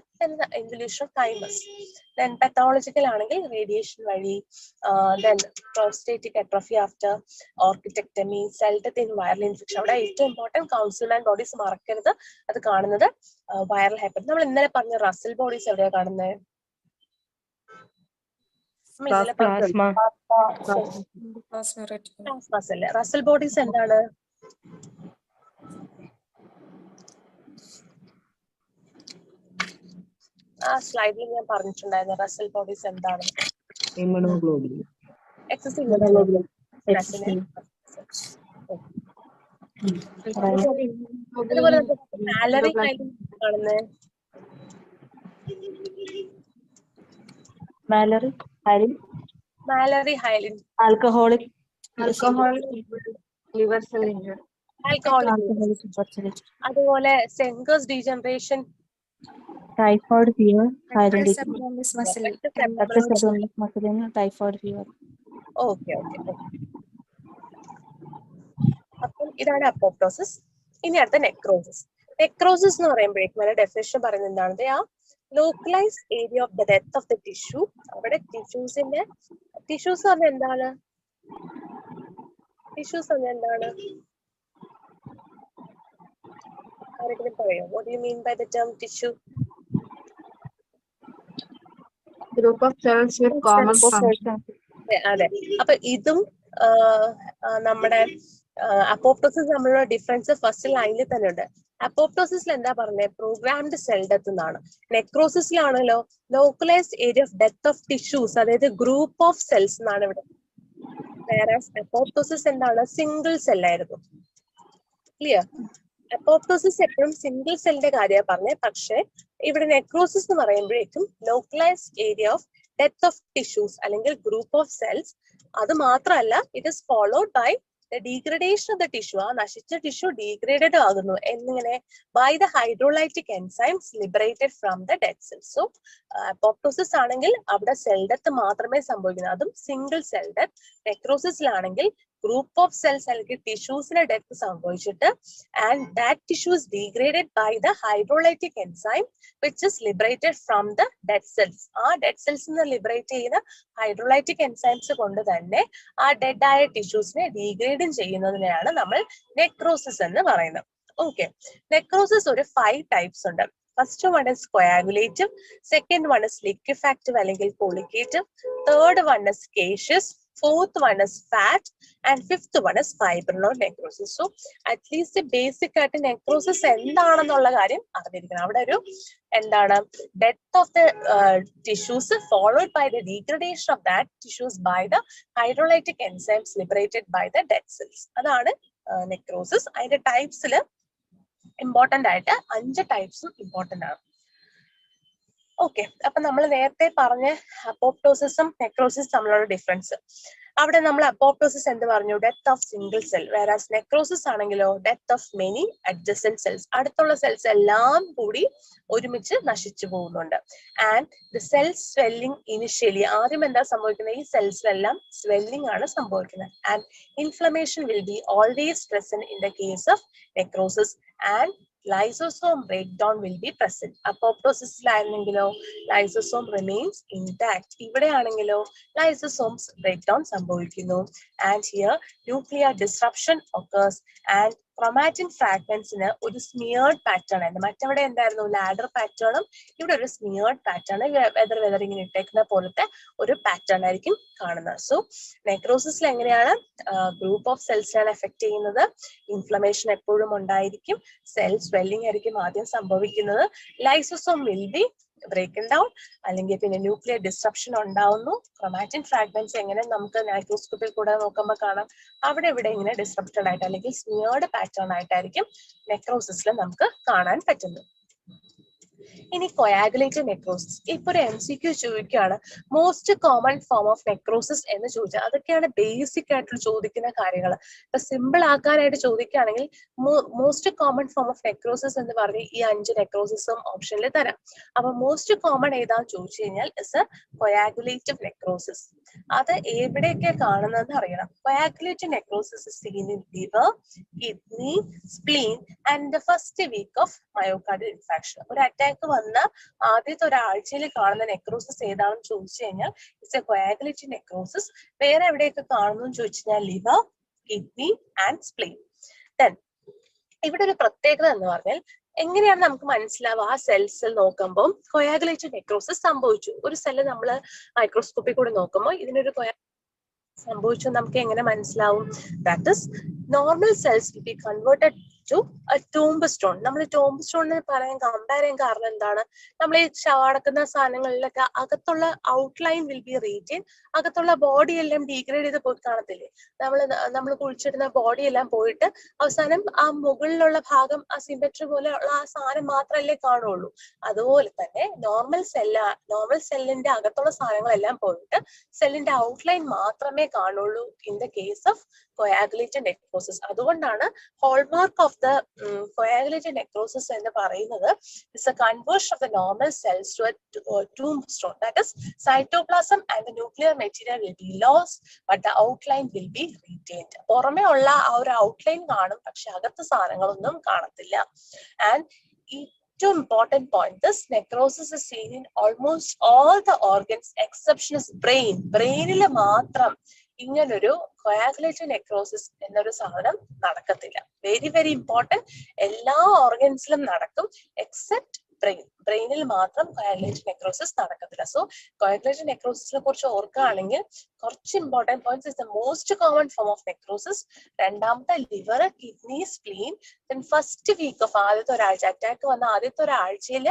involution of thymus. Then pathological ആണെങ്കിൽ റേഡിയേഷൻ വഴി, then prostatic atrophy after orchidectomy, cell death in viral infection. അവിടെ ഏറ്റവും ഇമ്പോർട്ടൻറ്റ് കൗൺസിൽമാൻ ബോഡീസ് മറക്കരുത്. അത് കാണുന്നത് വൈറൽ ഹെപ്പറ്റൈറ്റിസ്. നമ്മൾ ഇന്നലെ പറഞ്ഞ റസൽ ബോഡീസ് എവിടെയാണ് കാണുന്നത്? റസൽ ബോഡീസ് എന്താണ്? ആ സ്ലൈഡിൽ ഞാൻ പറഞ്ഞിട്ടുണ്ടായിരുന്നു റസൽ ബോഡീസ് എന്താണ്. സാലറി കാണുന്നത് Mallory hyaline alcoholic liver cell injury. അതുപോലെ Zenker's degeneration, typhoid fever, Rectus abdominis muscle. typhoid fever. Okay okay. അപ്പം ഇതാണ് അപ്പോപ്ടോസിസ്. ഇനി അടുത്ത നെക്രോസിസ്. നെക്രോസിസ് എന്ന് പറയുമ്പോഴേക്കും അതിന്റെ ഡെഫിനിഷൻ പറയുന്നത് എന്താണ്? ആ localised area of the death of the tissue. അവിടെ ടിഷ്യൂസിന്റെ ടിഷ്യൂസ് പറഞ്ഞാൽ എന്താണ്? ടിഷ്യൂസ് പറഞ്ഞാൽ എന്താണ്? ആരെങ്കിലും പറയോ? What do you mean by the term tissue? Group of cells with common function. അതെ. അപ്പൊ ഇതും നമ്മുടെ അപ്പോപ്ടോസിസ് തമ്മിലുള്ള ഡിഫറൻസ് ഫസ്റ്റ് ലൈനിൽ തന്നെ ഉണ്ട്. അപ്പോപ്ടോസിസിൽ എന്താ പറഞ്ഞത്? പ്രോഗ്രാംഡ് സെൽ ഡെത്ത് എന്നാണ്. നെക്രോസിസിലാണല്ലോ localised area of death of tissues, അതായത് ഗ്രൂപ്പ് ഓഫ് സെൽസ് എന്നാണ് ഇവിടെ. അപ്പോപ്ടോസിസ് എന്താണ്? സിംഗിൾ സെൽ ആയിരുന്നു. ക്ലിയർ? അപ്പോപ്ടോസിസ് എപ്പോഴും സിംഗിൾ സെല്ലിന്റെ കാര്യമാണ് പറഞ്ഞത്. പക്ഷെ ഇവിടെ നെക്രോസിസ് എന്ന് പറയുമ്പോഴേക്കും localised area of death of tissues അല്ലെങ്കിൽ ഗ്രൂപ്പ് ഓഫ് സെൽസ്. അത് മാത്രമല്ല, it is followed by the degradation of the tissue. ആ നശിച്ച ടിഷ്യൂ ഡീഗ്രേഡഡ് ആകുന്നു. എന്നിങ്ങനെ by the hydrolytic enzymes liberated from the dead cells. So apoptosis ആണെങ്കിൽ അവിടെ cell death മാത്രമേ സംഭവിക്കുന്നു, അതും സിംഗിൾ സെൽ ഡെത്ത്. നെക്രോസിസിലാണെങ്കിൽ ഗ്രൂപ്പ് ഓഫ് സെൽസ് അല്ലെങ്കിൽ ടിഷ്യൂസിന്റെ ഡെത്ത് സംഭവിച്ചിട്ട് and that tissue is degraded by the hydrolytic enzyme which is liberated from the dead cells. ആ ഡെഡ് സെൽസ് നിന്ന് ലിബറേറ്റ് ചെയ്യുന്ന ഹൈഡ്രോലൈറ്റിക് എൻസൈംസ് കൊണ്ട് തന്നെ ആ ഡെഡ് ആയ ടിഷ്യൂസിനെ ഡീഗ്രേഡും ചെയ്യുന്നതിനെയാണ് നമ്മൾ നെക്രോസിസ് എന്ന് പറയുന്നത്. ഓക്കെ. നെക്രോസിസ് ഒരു 5 ടൈപ്സ് ഉണ്ട്. First one is coagulative, second one is liquefactive അല്ലെങ്കിൽ colliquative, third one is caseous, fourth one is fat, and fifth one is fibrinal necrosis. So at least basic ആയിട്ട് necrosis എന്താണെന്നുള്ള കാര്യം അറിഞ്ഞിരിക്കണം. അവിടെ ഒരു എന്താണ് death of the tissues followed by the degradation of that tissues by the hydrolytic enzymes liberated by the dead cells. അതാണ് necrosis. അതിന്റെ ടൈപ്സിൽ ഇമ്പോർട്ടന്റ് ആയിട്ട് 5 ടൈപ്സും ഇമ്പോർട്ടന്റ് ആണ്. ഓക്കെ. അപ്പൊ നമ്മൾ നേരത്തെ പറഞ്ഞ അപ്പോപ്ടോസിസും നെക്രോസിസും തമ്മിലുള്ള ഡിഫറൻസ്. അവിടെ നമ്മൾ അപ്പോപ്ടോസിസ് എന്ത് പറഞ്ഞു? Death of single cell. Whereas necrosis ആണെങ്കിലോ death of many adjacent cells. അടുത്തുള്ള സെൽസ് എല്ലാം കൂടി ഒരുമിച്ച് നശിച്ചു പോകുന്നുണ്ട്. And the cell swelling initially, ആദ്യം എന്താ സംഭവിക്കുന്നത്? ഈ സെൽസിലെല്ലാം സ്വെല്ലിംഗ് ആണ് സംഭവിക്കുന്നത്. And inflammation will be always present in the case of necrosis and lysosome breakdown will be present. അപ്പോപ്ടോസിസിലായിരുന്നെങ്കിലോ ലൈസോസോം remains intact. ഇവിടെയാണെങ്കിലോ ലൈസോസോംസ് breakdown സംഭവിക്കുന്നു. And here nuclear disruption occurs and chromatin fragmentsന് ഒരു സ്മിയേർഡ് പാറ്റേൺ ആയിരുന്നു. മറ്റവിടെ എന്തായിരുന്നു? Ladder പാറ്റേണും ഇവിടെ ഒരു സ്മിയേർഡ് പാറ്റേൺ, വെതർ ഇങ്ങനെ ഇട്ടേക്കുന്ന പോലത്തെ ഒരു പാറ്റേൺ ആയിരിക്കും കാണുന്നത്. സോ നെക്രോസിസിൽ എങ്ങനെയാണ്? ഗ്രൂപ്പ് ഓഫ് സെൽസിനാണ് എഫക്ട് ചെയ്യുന്നത്. ഇൻഫ്ലമേഷൻ എപ്പോഴും ഉണ്ടായിരിക്കും. സെൽ സ്വെല്ലിംഗ് ആയിരിക്കും ആദ്യം സംഭവിക്കുന്നത്. ലൈസോസോം വിൽ ബി ബ്രേക്കൺ ഡൗൺ, അല്ലെങ്കിൽ പിന്നെ ന്യൂക്ലിയർ ഡിസ്ട്രപ്ഷൻ ഉണ്ടാവുന്നു. ക്രൊമാറ്റിൻ ഫ്രാഗ്മെന്റ്സ് എങ്ങനെ നമുക്ക് മൈക്രോസ്കോപ്പിൽ കൂടെ നോക്കുമ്പോൾ കാണാം. അവിടെ ഇവിടെ ഇങ്ങനെ ഡിസ്ട്രപ്റ്റഡ് ആയിട്ട് അല്ലെങ്കിൽ സ്മിയേർഡ് പാറ്റേൺ ആയിട്ടായിരിക്കും നെക്രോസിസിൽ നമുക്ക് കാണാൻ പറ്റുന്നത്. ഇനി കൊയാഗുലേറ്റഡ് നെക്രോസിസ്. ഇപ്പൊ ഒരു MCQ ചോദിക്കുകയാണ് most common form of necrosis എന്ന് ചോദിച്ചാൽ അതൊക്കെയാണ് ബേസിക് ആയിട്ട് ചോദിക്കുന്ന കാര്യങ്ങൾ. ഇപ്പൊ സിമ്പിൾ ആക്കാനായിട്ട് ചോദിക്കുകയാണെങ്കിൽ most common form of necrosis എന്ന് പറഞ്ഞ് ഈ 5 നെക്രോസിസും ഓപ്ഷനിൽ തരാം. അപ്പൊ മോസ്റ്റ് കോമൺ ഏതാന്ന് ചോദിച്ചു കഴിഞ്ഞാൽ ഇസ് എ കൊയാഗുലേറ്റീവ് നെക്രോസിസ്. അത് എവിടെയൊക്കെ കാണുന്നതെന്ന് അറിയണം. Coagulative necrosis is seen in liver, kidney, spleen and the first week of myocardial infarction. ഒരു അറ്റാക്ക് വന്ന ആദ്യത്തെ ഒരാഴ്ചയിൽ കാണുന്ന നെക്രോസിസ് ഏതാണെന്ന് ചോദിച്ചു കഴിഞ്ഞാൽ ഇറ്റ്സ് എ കൊയാഗുലേറ്റീവ് നെക്രോസിസ്. വേറെ എവിടെയൊക്കെ കാണുന്നു എന്ന് ചോദിച്ചു കഴിഞ്ഞാൽ liver, kidney and spleen. Then ഇവിടെ ഒരു പ്രത്യേകത എന്ന് പറഞ്ഞാൽ എങ്ങനെയാണ് നമുക്ക് മനസ്സിലാവുക? ആ സെൽസിൽ നോക്കുമ്പോൾ കൊയാഗുലേറ്റഡ് നെക്രോസിസ് സംഭവിച്ചു. ഒരു സെല്ല് നമ്മൾ മൈക്രോസ്കോപ്പിൽ കൂടെ നോക്കുമ്പോൾ ഇതിനൊരു സംഭവിച്ചു നമുക്ക് എങ്ങനെ മനസ്സിലാവും? That is normal cells will be converted to a tombstone. നമ്മൾ ടോംബ് സ്റ്റോണിനെ പറയാൻ കമ്പയർ ചെയ്യാൻ കാരണം എന്താണ്? നമ്മൾ ഈ ശവടക്കുന്ന സാധനങ്ങളിലൊക്കെ അകത്തുള്ള ഔട്ട്ലൈൻ വിൽ ബി റീറ്റെയിൻ. അകത്തുള്ള ബോഡി എല്ലാം ഡീഗ്രേഡ് ചെയ്ത് പോയി കാണത്തില്ലേ? നമ്മൾ കുഴിച്ചിടുന്ന ബോഡി എല്ലാം പോയിട്ട് അവസാനം ആ മുകളിലുള്ള ഭാഗം ആ സിമെട്രി പോലെ ഉള്ള ആ സാധനം മാത്രമല്ലേ കാണുള്ളൂ. അതുപോലെ തന്നെ നോർമൽ സെല്ലിന്റെ അകത്തുള്ള സാധനങ്ങളെല്ലാം പോയിട്ട് സെല്ലിന്റെ ഔട്ട്ലൈൻ മാത്രമേ കാണുള്ളൂ in the case of coagulated necrosis. അതുകൊണ്ടാണ് hallmark of the coagulated necrosis എന്ന് പറയുന്നത് it's a conversion of the normal cells to a tombstone. That is cytoplasm and the nuclear material will be lost but the outline will be retained. പുറമേ ഉള്ള ആ ഒരു outline കാണും, പക്ഷെ അകത്ത് സാധനങ്ങളൊന്നും കാണത്തില്ല. ആൻഡ് ഏറ്റവും important point, this necrosis is seen in almost all the organs exception is brain. ബ്രെയിനിൽ മാത്രം ഇങ്ങനൊരു കൊയാഗുലേറ്റഡ് നെക്രോസിസ് എന്നൊരു സാധനം നടക്കത്തില്ല. Very very important. എല്ലാ ഓർഗൻസിലും നടക്കും എക്സെപ്റ്റ് ബ്രെയിൻ. ബ്രെയിനിൽ മാത്രം കൊയാഗുലേറ്റഡ് നെക്രോസിസ് നടക്കത്തില്ല. സോ കൊയാഗുലേറ്റഡ് നെക്രോസിസിനെ കുറിച്ച് ഓർക്കുകയാണെങ്കിൽ കുറച്ച് important points. Is the most common form of necrosis. രണ്ടാമത്തെ liver, kidney, spleen. Then first week of ആദ്യത്തെ ഒരാഴ്ച, അറ്റാക്ക് വന്ന ആദ്യത്തെ ഒരാഴ്ചയിൽ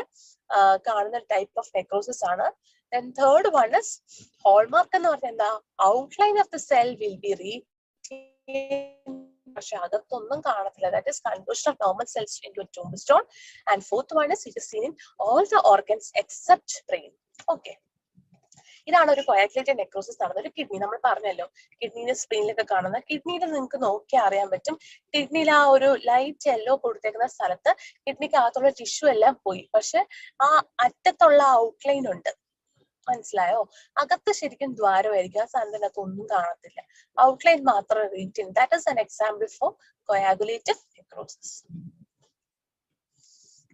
കാണുന്ന ടൈപ്പ് ഓഫ് നെക്രോസിസ് ആണ്. Then third one is hallmark എന്ന് പറഞ്ഞാൽ എന്താ? Outline of the cell will be retained. പക്ഷെ അകത്തൊന്നും കാണത്തില്ല. That is conversion of normal cells into a tombstone. And fourth one is it is seen in all the organs except brain. Okay. ഇതാണ് ഒരു coagulated necrosis നടന്നത്. ഒരു kidney നമ്മൾ പറഞ്ഞല്ലോ, കിഡ്നിയുടെ സ്ക്രീനിലൊക്കെ കാണുന്ന കിഡ്നിയിൽ നിങ്ങൾക്ക് നോക്കിയാൽ അറിയാൻ പറ്റും. കിഡ്നിയിൽ ആ ഒരു ലൈറ്റ് യെല്ലോ കൊടുത്തേക്കുന്ന സ്ഥലത്ത് കിഡ്നിക്ക് അകത്തുള്ള ടിഷ്യൂ എല്ലാം പോയി, പക്ഷെ ആ അറ്റത്തുള്ള ഔട്ട്ലൈൻ ഉണ്ട്. മനസ്സിലായോ? അകത്ത് ശരിക്കും ദ്വാരമായിരിക്കും, ആ സാധനത്തിനകത്ത് ഒന്നും കാണത്തില്ല, ഔട്ട്ലൈൻ മാത്രം retain. That is an example for coagulated necrosis.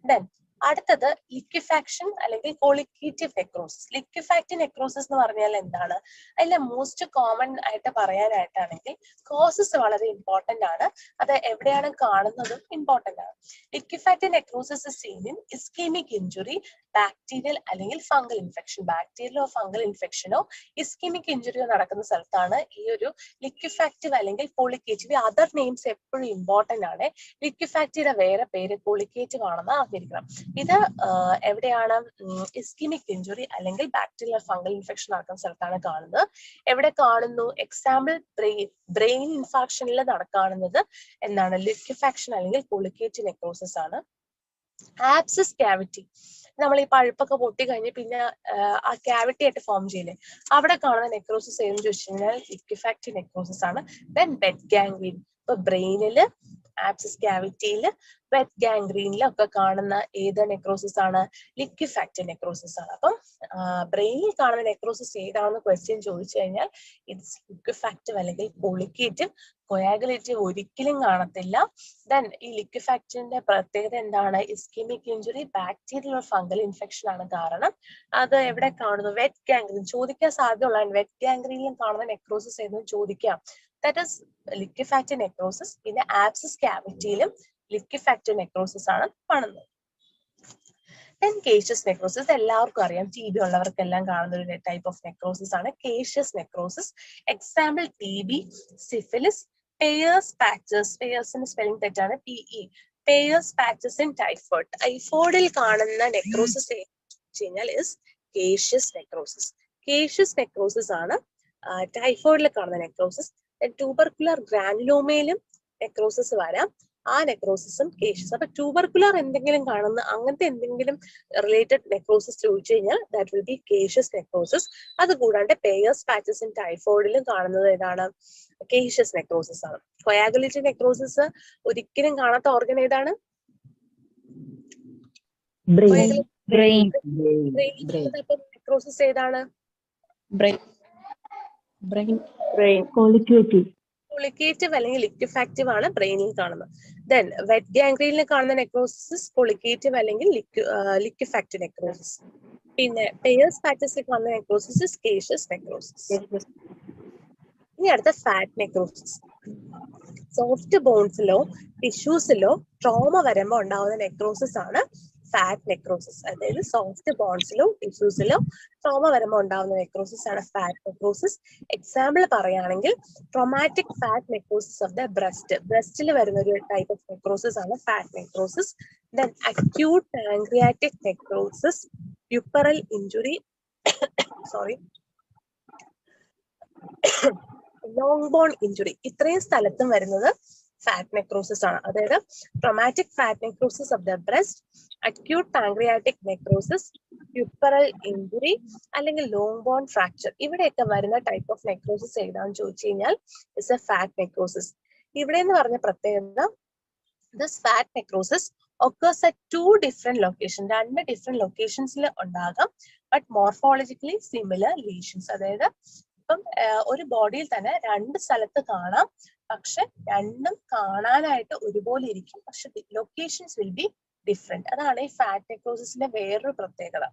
Then അടുത്തത് ലിക്വിഫാക്ഷൻ അല്ലെങ്കിൽ കോളിക്കേറ്റീവ് നെക്രോസിസ്. ലിക്വിഫാക്റ്റീവ് നെക്രോസിസ് എന്ന് പറഞ്ഞാൽ എന്താണ്? അതിലെ മോസ്റ്റ് കോമൺ ആയിട്ട് പറയാനായിട്ടാണെങ്കിൽ കോസസ് വളരെ ഇമ്പോർട്ടന്റ് ആണ്. അത് എവിടെയാണ് കാണുന്നതും ഇമ്പോർട്ടന്റ് ആണ്. Liquefactive necrosis seen in ischaemic injury, bacterial അല്ലെങ്കിൽ ഫംഗൽ ഇൻഫെക്ഷൻ. ബാക്ടീരിയലോ ഫംഗൽ ഇൻഫെക്ഷനോ ഇസ്കീമിക് ഇഞ്ചുറിയോ നടക്കുന്ന സ്ഥലത്താണ് ഈ ഒരു ലിക്വിഫാക്റ്റീവ് അല്ലെങ്കിൽ കോളിക്കേറ്റീവ്. അതർ നെയിംസ് എപ്പോഴും ഇമ്പോർട്ടന്റ് ആണ്. ലിക്വിഫാക്റ്റീവിന്റെ വേറെ പേര് കോളിക്കേറ്റീവ് ആണെന്ന് അറിഞ്ഞിരിക്കണം. ഇത് എവിടെയാണ്? ഇസ്കീമിക് ഇഞ്ചുറി അല്ലെങ്കിൽ ബാക്ടീരിയൽ ഫംഗൽ ഇൻഫെക്ഷൻ നടക്കുന്ന സ്ഥലത്താണ് കാണുന്നത്. എവിടെ കാണുന്നു? എക്സാമ്പിൾ ബ്രെയിൻ ഇൻഫാക്ഷനിൽ കാണുന്നത് എന്താണ്? ലിക്വിഫാക്ഷൻ അല്ലെങ്കിൽ കോളിക്കേറ്റീവ് നെക്രോസിസ് ആണ്. ആബ്സിസ് ക്യാവിറ്റി, നമ്മൾ ഈ പഴുപ്പൊക്കെ പൊട്ടി കഴിഞ്ഞ് പിന്നെ ആ ക്യാവിറ്റി ആയിട്ട് ഫോം ചെയ്യില്ലേ, അവിടെ കാണുന്ന നെക്രോസിസ് ഏതെന്ന് ചോദിച്ചു കഴിഞ്ഞാൽ ലിക്വിഫാക്റ്റീവ് നെക്രോസിസ് ആണ്. Then wet gangrene. ഇപ്പൊ ബ്രെയിനില്, ആബ്സിസ് ക്യാവിറ്റിയില്, വെറ്റ് ഗാംഗ്രീനിലൊക്കെ കാണുന്ന ഏത് നെക്രോസിസ് ആണ്? ലിക്വിഫാക്റ്റീവ് നെക്രോസിസ് ആണ്. അപ്പം ബ്രെയിനിൽ കാണുന്ന നെക്രോസിസ് ഏതാണെന്ന് ക്വസ്റ്റ്യൻ ചോദിച്ചു കഴിഞ്ഞാൽ ഇറ്റ്സ് ലിക്വിഫാക്റ്റീവ് അല്ലെങ്കിൽ കോളിക്കേറ്റീവ്. കൊയാഗുലേറ്റീവ് ഒരിക്കലും കാണത്തില്ല. ദെൻ ഈ ലിക്വിഫാക്റ്റീവിന്റെ പ്രത്യേകത എന്താണ്? Ischemic injury, bacterial fungal infection ആണ് കാരണം. അത് എവിടെ കാണുന്നു? വെറ്റ് ഗാംഗ്രീൻ ചോദിക്കാൻ സാധ്യതയുള്ളതാണ്. വെറ്റ് ഗാംഗ്രീനിലും കാണുന്ന നെക്രോസിസ് ഏതെന്ന് ചോദിക്കാം. That is liquefactive necrosis. പിന്നെ ആബ്സിസ് ക്യാവിറ്റിയിലും ലിക്വിഫാക്റ്റീവ് നെക്രോസിസ് ആണ് കാണുന്നത്. ദെൻ കേഷ്യസ് നെക്രോസിസ് എല്ലാവർക്കും അറിയാം, TB ഉള്ളവർക്കെല്ലാം കാണുന്ന ഒരു ടൈപ്പ് ഓഫ് നെക്രോസിസ് ആണ് caseous necrosis. Example TB, syphilis, Peyer's patches. പേയേഴ്സിന്റെ സ്പെല്ലിംഗ് തെറ്റാണ്, PE. Peyer's patches in typhoid. ടൈഫോയിഡിൽ കാണുന്ന നെക്രോസിസ് കഴിഞ്ഞാൽ is caseous necrosis. Caseous necrosis ആണ് ടൈഫോയിഡിൽ കാണുന്ന നെക്രോസിസ്. ട്യൂബർക്കുലർ ഗ്രാനുലോമയിലും നെക്രോസിസ് വരാം. ആ നെക്രോസിസും കേഷ്യസ്. അപ്പൊ ട്യൂബർക്കുലർ എന്തെങ്കിലും കാണുന്ന അങ്ങനത്തെ എന്തെങ്കിലും റിലേറ്റഡ് നെക്രോസിസ് ചോദിച്ചു കഴിഞ്ഞാൽ that will be gaseous necrosis. അത് കൂടാണ്ട് പേയേഴ്സ് പാച്ചസ് ഇൻ ടൈഫോയിഡിലും കാണുന്നത് ഏതാണ്? കേഷ്യസ് നെക്രോസിസ് ആണ്. കൊയാഗുലേറ്റഡ് നെക്രോസിസ് ഒരിക്കലും കാണാത്ത ഓർഗൻ ഏതാണ്? Brain. brain, നെക്രോസിസ് ഏതാണ്? brain, brain, Colligative. കൊളിക്കേറ്റീവ് അല്ലെങ്കിൽ ലിക്വിഫാക്റ്റീവ് ആണ് ബ്രെയിനിൽ കാണുന്നത്. ദെൻ വെറ്റ് ഗാംഗ്രീനിൽ കാണുന്ന നെക്രോസിസ് കൊളിക്കേറ്റീവ് അല്ലെങ്കിൽ ലിക്വിഫാക്റ്റീവ് നെക്രോസിസ്. പിന്നെ പേയേഴ്സ് പാച്ചസിൽ കാണുന്ന നെക്രോസിസ് കേഷ്യസ് നെക്രോസിസ്. ഇനി അടുത്ത ഫാറ്റ് നെക്രോസിസ്. സോഫ്റ്റ് ബോൺസിലോ ടിഷ്യൂസിലോ ട്രോമ വരുമ്പോൾ ഉണ്ടാവുന്ന നെക്രോസിസ് ആണ് ഫാറ്റ് നെക്രോസിസ്. അതായത് സോഫ്റ്റ് ബോൺസിലോ ടിഷ്യൂസിലോ ട്രോമ വരുമ്പോൾ ഉണ്ടാവുന്ന നെക്രോസിസ് ആണ് ഫാറ്റ് നെക്രോസിസ്. എക്സാമ്പിൾ പറയുകയാണെങ്കിൽ traumatic fat necrosis of the breast. ബ്രസ്റ്റിൽ വരുന്ന ഒരു ടൈപ്പ് ഓഫ് നെക്രോസിസ് ആണ് fat necrosis. Then acute pancreatic necrosis, puerperal injury, sorry long bone injury, ഇത്രയും സ്ഥലത്തും വരുന്നത് ഫാറ്റ് നെക്രോസിസ് ആണ്. അതായത് traumatic fat necrosis of the breast, acute pancreatic necrosis, puerperal injury അല്ലെങ്കിൽ ലോങ് ബോൺ ഫ്രാക്ചർ, ഇവിടെയൊക്കെ വരുന്ന type of necrosis ഏതാണെന്ന് ചോദിച്ചു കഴിഞ്ഞാൽ ഇറ്റ്സ് എ ഫാറ്റ് നെക്രോസിസ്. ഇവിടെ എന്ന് പറഞ്ഞ പ്രത്യേകത, this fat necrosis occurs at two different locations. രണ്ട് ഡിഫറെന്റ് ലൊക്കേഷൻസിൽ ഉണ്ടാകാം, ബട്ട് മോർഫോളജിക്കലി സിമിലർ ലീഷൻസ്. അതായത് ഇപ്പം ഒരു ബോഡിയിൽ തന്നെ രണ്ട് സ്ഥലത്ത് കാണാം, പക്ഷെ രണ്ടും കാണാനായിട്ട് ഒരുപോലെ ഇരിക്കും, പക്ഷെ ലൊക്കേഷൻസ് വിൽ ബി ഡിഫറെന്റ്. അതാണ് ഈ ഫാറ്റ് നെക്രോസിസിന്റെ വേറൊരു പ്രത്യേകത.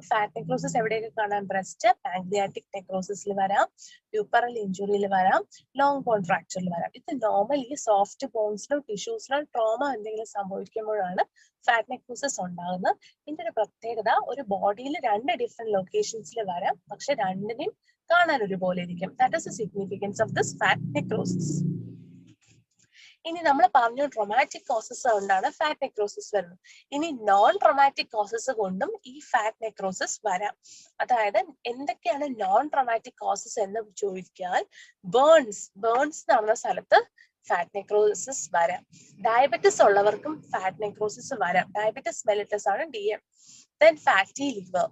ഫാറ്റ് നെക്രോസിസ് എവിടെയൊക്കെ കാണാം? ബ്രസ്റ്റ്, പാൻക്രിയാറ്റിക് നെക്രോസിസിൽ വരാം, പ്യൂപ്പറൽ ഇഞ്ചുറിയിൽ വരാം, ലോങ് ബോൺ ഫ്രാക്ചറിൽ വരാം. ഇത് നോർമലി സോഫ്റ്റ് ബോൺസിലോ ടിഷ്യൂസിലോ ട്രോമ എന്തെങ്കിലും സംഭവിക്കുമ്പോഴാണ് ഫാറ്റ് നെക്രോസിസ് ഉണ്ടാകുന്നത്. ഇതിന്റെ ഒരു പ്രത്യേകത, ഒരു ബോഡിയിൽ രണ്ട് ഡിഫറെന്റ് ലൊക്കേഷൻസിൽ വരാം, പക്ഷെ രണ്ടിനെയും കാണാൻ ഒരുപോലെ ഇരിക്കും. That is the significance of this fat necrosis. ഇനി നമ്മൾ പറഞ്ഞു ട്രോമാറ്റിക് കോസസ് കൊണ്ടാണ് ഫാറ്റ് നെക്രോസിസ് വരുന്നത്. ഇനി നോൺ ട്രോമാറ്റിക് കോസസ് കൊണ്ടും ഈ ഫാറ്റ് നെക്രോസിസ് വരാം. അതായത് എന്തൊക്കെയാണ് നോൺ ട്രോമാറ്റിക് കോസസ് എന്ന് ചോദിച്ചാൽ, ബേൺസ് നടന്ന സ്ഥലത്ത് ഫാറ്റ് നെക്രോസിസ് വരാം. ഡയബറ്റിസ് ഉള്ളവർക്കും ഫാറ്റ് നെക്രോസിസ് വരാം. ഡയബറ്റിസ് മെലിറ്റസ് ആണ് DM. Then fatty liver,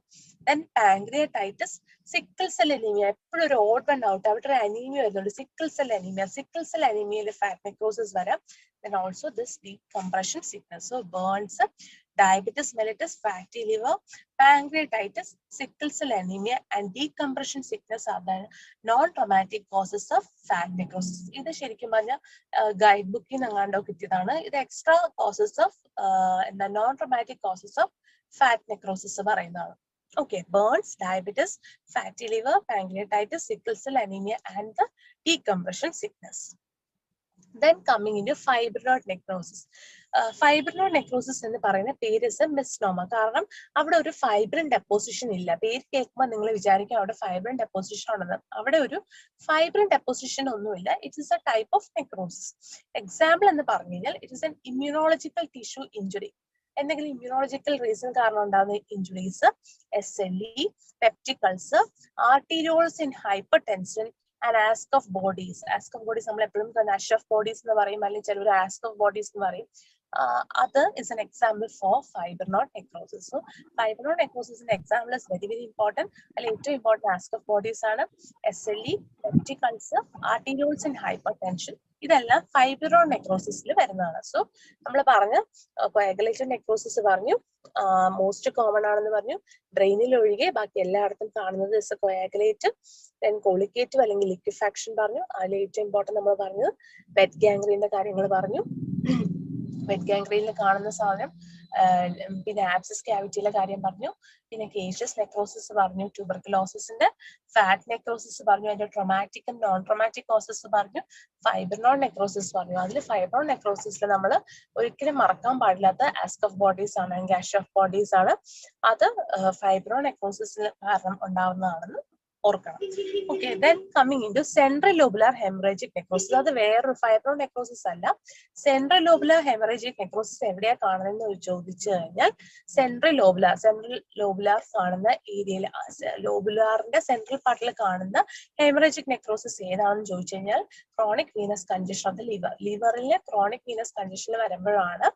then pancreatitis, sickle cell anemia. എപ്പോഴും ഒരു ഓഡ് വൺ ഔട്ട്, അവിടെ ഒരു അനീമിയ വരുന്നുണ്ട്, സിക്കിൾ സെൽ അനീമിയയിൽ ഫാറ്റ് നെക്രോസിസ് വരാം. Then also this decompression sickness. So burns, diabetes mellitus, fatty liver, pancreatitis, sickle cell anemia and decompression sickness are the non-traumatic causes of fat necrosis. ഇത് ശരിക്കും പറഞ്ഞാൽ guide ബുക്കിൽ നിന്ന് എങ്ങാണ്ടോ കിട്ടിയതാണ്. ഇത് extra causes of non-traumatic causes of fat necrosis പറയുന്നതാണ്. Okay, burns, diabetes, fatty liver, pancreatitis, sickle cell anaemia and the decompression sickness. Then coming into fibrinoid necrosis. Fibrinoid necrosis എന്ന് പറയുന്ന പേര് ഇസ് എ മിസ്നോമർ. കാരണം അവിടെ ഒരു ഫൈബ്രിൻ ഡെപ്പോസിഷൻ ഇല്ല. പേര് കേൾക്കുമ്പോൾ നിങ്ങൾ വിചാരിക്കും അവിടെ ഫൈബ്രിൻ ഡെപ്പോസിഷൻ ഉണ്ടെന്ന്. അവിടെ ഒരു ഫൈബ്രിൻ ഡെപ്പോസിഷൻ ഒന്നുമില്ല. It is A type of necrosis. Example എന്ന് പറഞ്ഞു കഴിഞ്ഞാൽ it is an immunological tissue injury. എന്തെങ്കിലും ഇമ്മ്യൂണോളജിക്കൽ റീസൺ കാരണം ഉണ്ടാകുന്ന injuries, SLE, peptic ulcer, arterioles in hyper tension and ask of bodies. Ask of bodies നമ്മൾ എപ്പോഴും അഷ് of bodies എന്ന് പറയും, അല്ലെങ്കിൽ ചിലർ ആസ്ക് ഓഫ് ബോഡീസ് എന്ന് പറയും. അത് is an example for fibrinoid necrosis. So fibrinoid നെക്രോസിന്റെ example is very very important. അതിൽ ഏറ്റവും ഇമ്പോർട്ടന്റ് ആസ്ക് ഓഫ് ബോഡീസ് ആണ്, SLE, peptic ulcer, arterioles in hypertension. ഇതെല്ലാം ഫൈബ്രിനോയിഡ് നെക്രോസിസിൽ വരുന്നതാണ്. സോ നമ്മൾ പറഞ്ഞ കോയാഗുലേറ്റഡ് നെക്രോസിസ് പറഞ്ഞു, മോസ്റ്റ് കോമൺ ആണെന്ന് പറഞ്ഞു. ബ്രെയിനിൽ ഒഴികെ ബാക്കി എല്ലായിടത്തും കാണുന്നത് ഇസ് കോയാഗുലേറ്റഡ്. ദെൻ കോളിക്കേറ്റീവ് അല്ലെങ്കിൽ ലിക്വിഫാക്ഷൻ പറഞ്ഞു. അതിൽ ഏറ്റവും ഇമ്പോർട്ടന്റ് നമ്മൾ പറഞ്ഞത് വെറ്റ് ഗാംഗ്രീന്റെ കാര്യങ്ങൾ പറഞ്ഞു. വെറ്റ് ഗാംഗ്രീനിൽ കാണുന്ന സാധനം, പിന്നെ ആബ്സിസ് ക്യാവിറ്റിയിലെ കാര്യം പറഞ്ഞു, പിന്നെ കേഷ്യസ് നെക്രോസിസ് പറഞ്ഞു, ട്യൂബർക്കുലോസിന്റെ, ഫാറ്റ് നെക്രോസിസ് പറഞ്ഞു, അതിന്റെ ട്രോമാറ്റിക്കും നോൺ ട്രോമാറ്റിക് കോസസ് പറഞ്ഞു, ഫൈബ്രിനോയിഡ് നെക്രോസിസ് പറഞ്ഞു. അതിൽ ഫൈബ്രിനോയിഡ് നെക്രോസിസിൽ നമ്മൾ ഒരിക്കലും മറക്കാൻ പാടില്ലാത്ത ആസ്ക് ഓഫ് ബോഡീസ് ആണ്, അല്ലെങ്കിൽ അഷ് ഓഫ് ബോഡീസ് ആണ്. അത് ഫൈബ്രിനോയിഡ് നെക്രോസിസിന് കാരണം ഉണ്ടാവുന്നതാണെന്ന് ഓർക്കണം. Okay, then coming in to central lobular haemorrhagic necrosis. അത് വേറൊരു ഫൈബ്രോ നെക്രോസിസ് അല്ല. സെൻട്രൽ ലോബുലാർ ഹെമറേജിക് നെക്രോസിസ് എവിടെയാ കാണുന്നതെന്ന് ചോദിച്ചു കഴിഞ്ഞാൽ സെൻട്രൽ ലോബുലാർ കാണുന്ന ഏരിയയിൽ, ലോബുലാറിന്റെ സെൻട്രൽ പാർട്ടിൽ കാണുന്ന ഹെമറേജിക് നെക്രോസിസ് ഏതാണെന്ന് ചോദിച്ചു കഴിഞ്ഞാൽ chronic venous congestion of the liver. ലിവറിലെ ക്രോണിക് വീനസ് കൺജഷൻ വരുമ്പോഴാണ്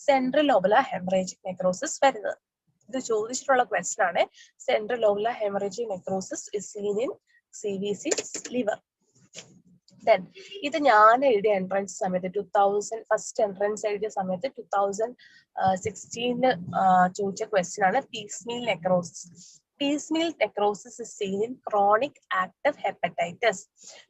സെൻട്രൽ ലോബുലാർ ഹെമറേജിക് നെക്രോസിസ് വരുന്നത്. ഇത് ചോദിച്ചിട്ടുള്ള ക്വസ്റ്റൻ ആണ്. Central lobular haemorrhagic necrosis is seen in CVC liver. Then ഇത് ഞാൻ എഴുതിയ എൻട്രൻസ് സമയത്ത് 2000 ഫസ്റ്റ് എൻട്രൻസ് എഴുതിയ സമയത്ത് 2016 ചോദിച്ച ക്വസ്റ്റൻ ആണ് പീസ്മീൽ necrosis. Piecemeal necrosis is seen in chronic active hepatitis.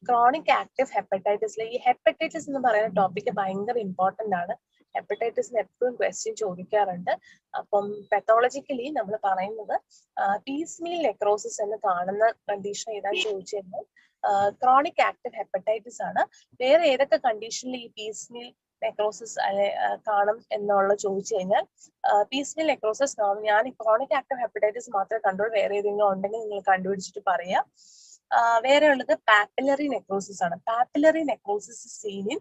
Chronic active hepatitis, ഈ hepatitis എന്ന് പറയുന്ന ടോപ്പിക് ഭയങ്കര ഇമ്പോർട്ടന്റ് ആണ്. ഹെപ്പറ്റൈറ്റിസിന് എപ്പോഴും ക്വസ്റ്റ്യൻ ചോദിക്കാറുണ്ട്. അപ്പം പെത്തോളജിക്കലി നമ്മൾ പറയുന്നത് പീസ്മീൽ നെക്രോസിസ് എന്ന് കാണുന്ന കണ്ടീഷൻ ഏതാന്ന് ചോദിച്ചു കഴിഞ്ഞാൽ ക്രോണിക് ആക്റ്റീവ് ഹെപ്പറ്റൈറ്റിസ് ആണ്. വേറെ ഏതൊക്കെ കണ്ടീഷനിൽ ഈ പീസ്മീൽ നെക്രോസിസ് കാണും എന്നുള്ള ചോദിച്ചു കഴിഞ്ഞാൽ പീസ്മീൽ നെക്രോസിസ് ഞാൻ ക്രോണിക് ആക്റ്റീവ് ഹെപ്പറ്റൈറ്റിസ് മാത്രമേ കണ്ടുള്ളൂ. വേറെ ഏതെങ്കിലും ഉണ്ടെങ്കിൽ നിങ്ങൾ കണ്ടുപിടിച്ചിട്ട് പറയാം. വേറെ ഉള്ളത് പാപ്പിലറി നെക്രോസിസ് ആണ്. Papillary necrosis seen in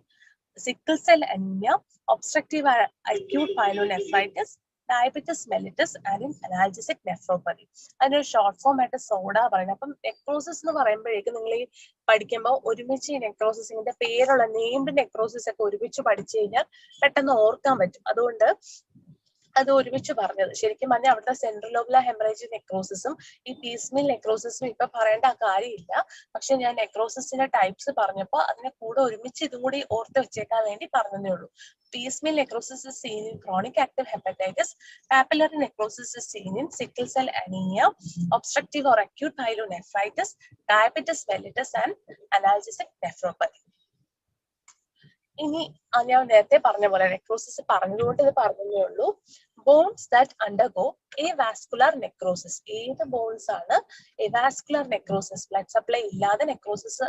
sickle cell anemia, obstructive acute pyelonephritis, diabetes mellitus and in analgesic nephropathy. അതിനൊരു ഷോർട്ട് ഫോം ആയിട്ട് സോഡ പറയുന്നത്. അപ്പം നെക്രോസിസ് എന്ന് പറയുമ്പോഴേക്കും നിങ്ങൾ ഈ പഠിക്കുമ്പോൾ ഒരുമിച്ച് ഈ നെക്രോസിസിന്റെ പേരുള്ള നെയിംഡ് നെക്രോസിസ് ഒക്കെ ഒരുമിച്ച് പഠിച്ചു കഴിഞ്ഞാൽ പെട്ടെന്ന് ഓർക്കാൻ പറ്റും. അതുകൊണ്ട് അത് ഒരുമിച്ച് പറഞ്ഞത്. ശരിക്കും പറഞ്ഞാൽ അവിടുത്തെ സെൻട്രൽ ലോബുലാർ ഹെമറേജിക് നെക്രോസിസും ഈ പീസ്മീൽ നെക്രോസിസും ഇപ്പൊ പറയേണ്ട ആ കാര്യമില്ല. പക്ഷെ ഞാൻ നെക്രോസിസിന്റെ ടൈപ്സ് പറഞ്ഞപ്പോൾ അതിനെ കൂടെ ഒരുമിച്ച് ഇതും കൂടി ഓർത്ത് വെച്ചേക്കാൻ വേണ്ടി പറഞ്ഞതേ ഉള്ളൂ. Piecemeal necrosis is seen in chronic active hepatitis. Papillary necrosis is seen in sickle cell anemia, obstructive or acute pyelonephritis, diabetes mellitus and analgesic nephropathy. ഇനി ഞാൻ നേരത്തെ പറഞ്ഞ പോലെ നെക്രോസിസ് പറഞ്ഞതുകൊണ്ട് ഇത് പറഞ്ഞതേ ഉള്ളൂ. Bones that undergo avascular necrosis. ഏത് ബോൺസ് ആണ് avascular നെക്രോസിസ്, ബ്ലഡ് സപ്ലൈ ഇല്ലാതെ നെക്രോസിസ്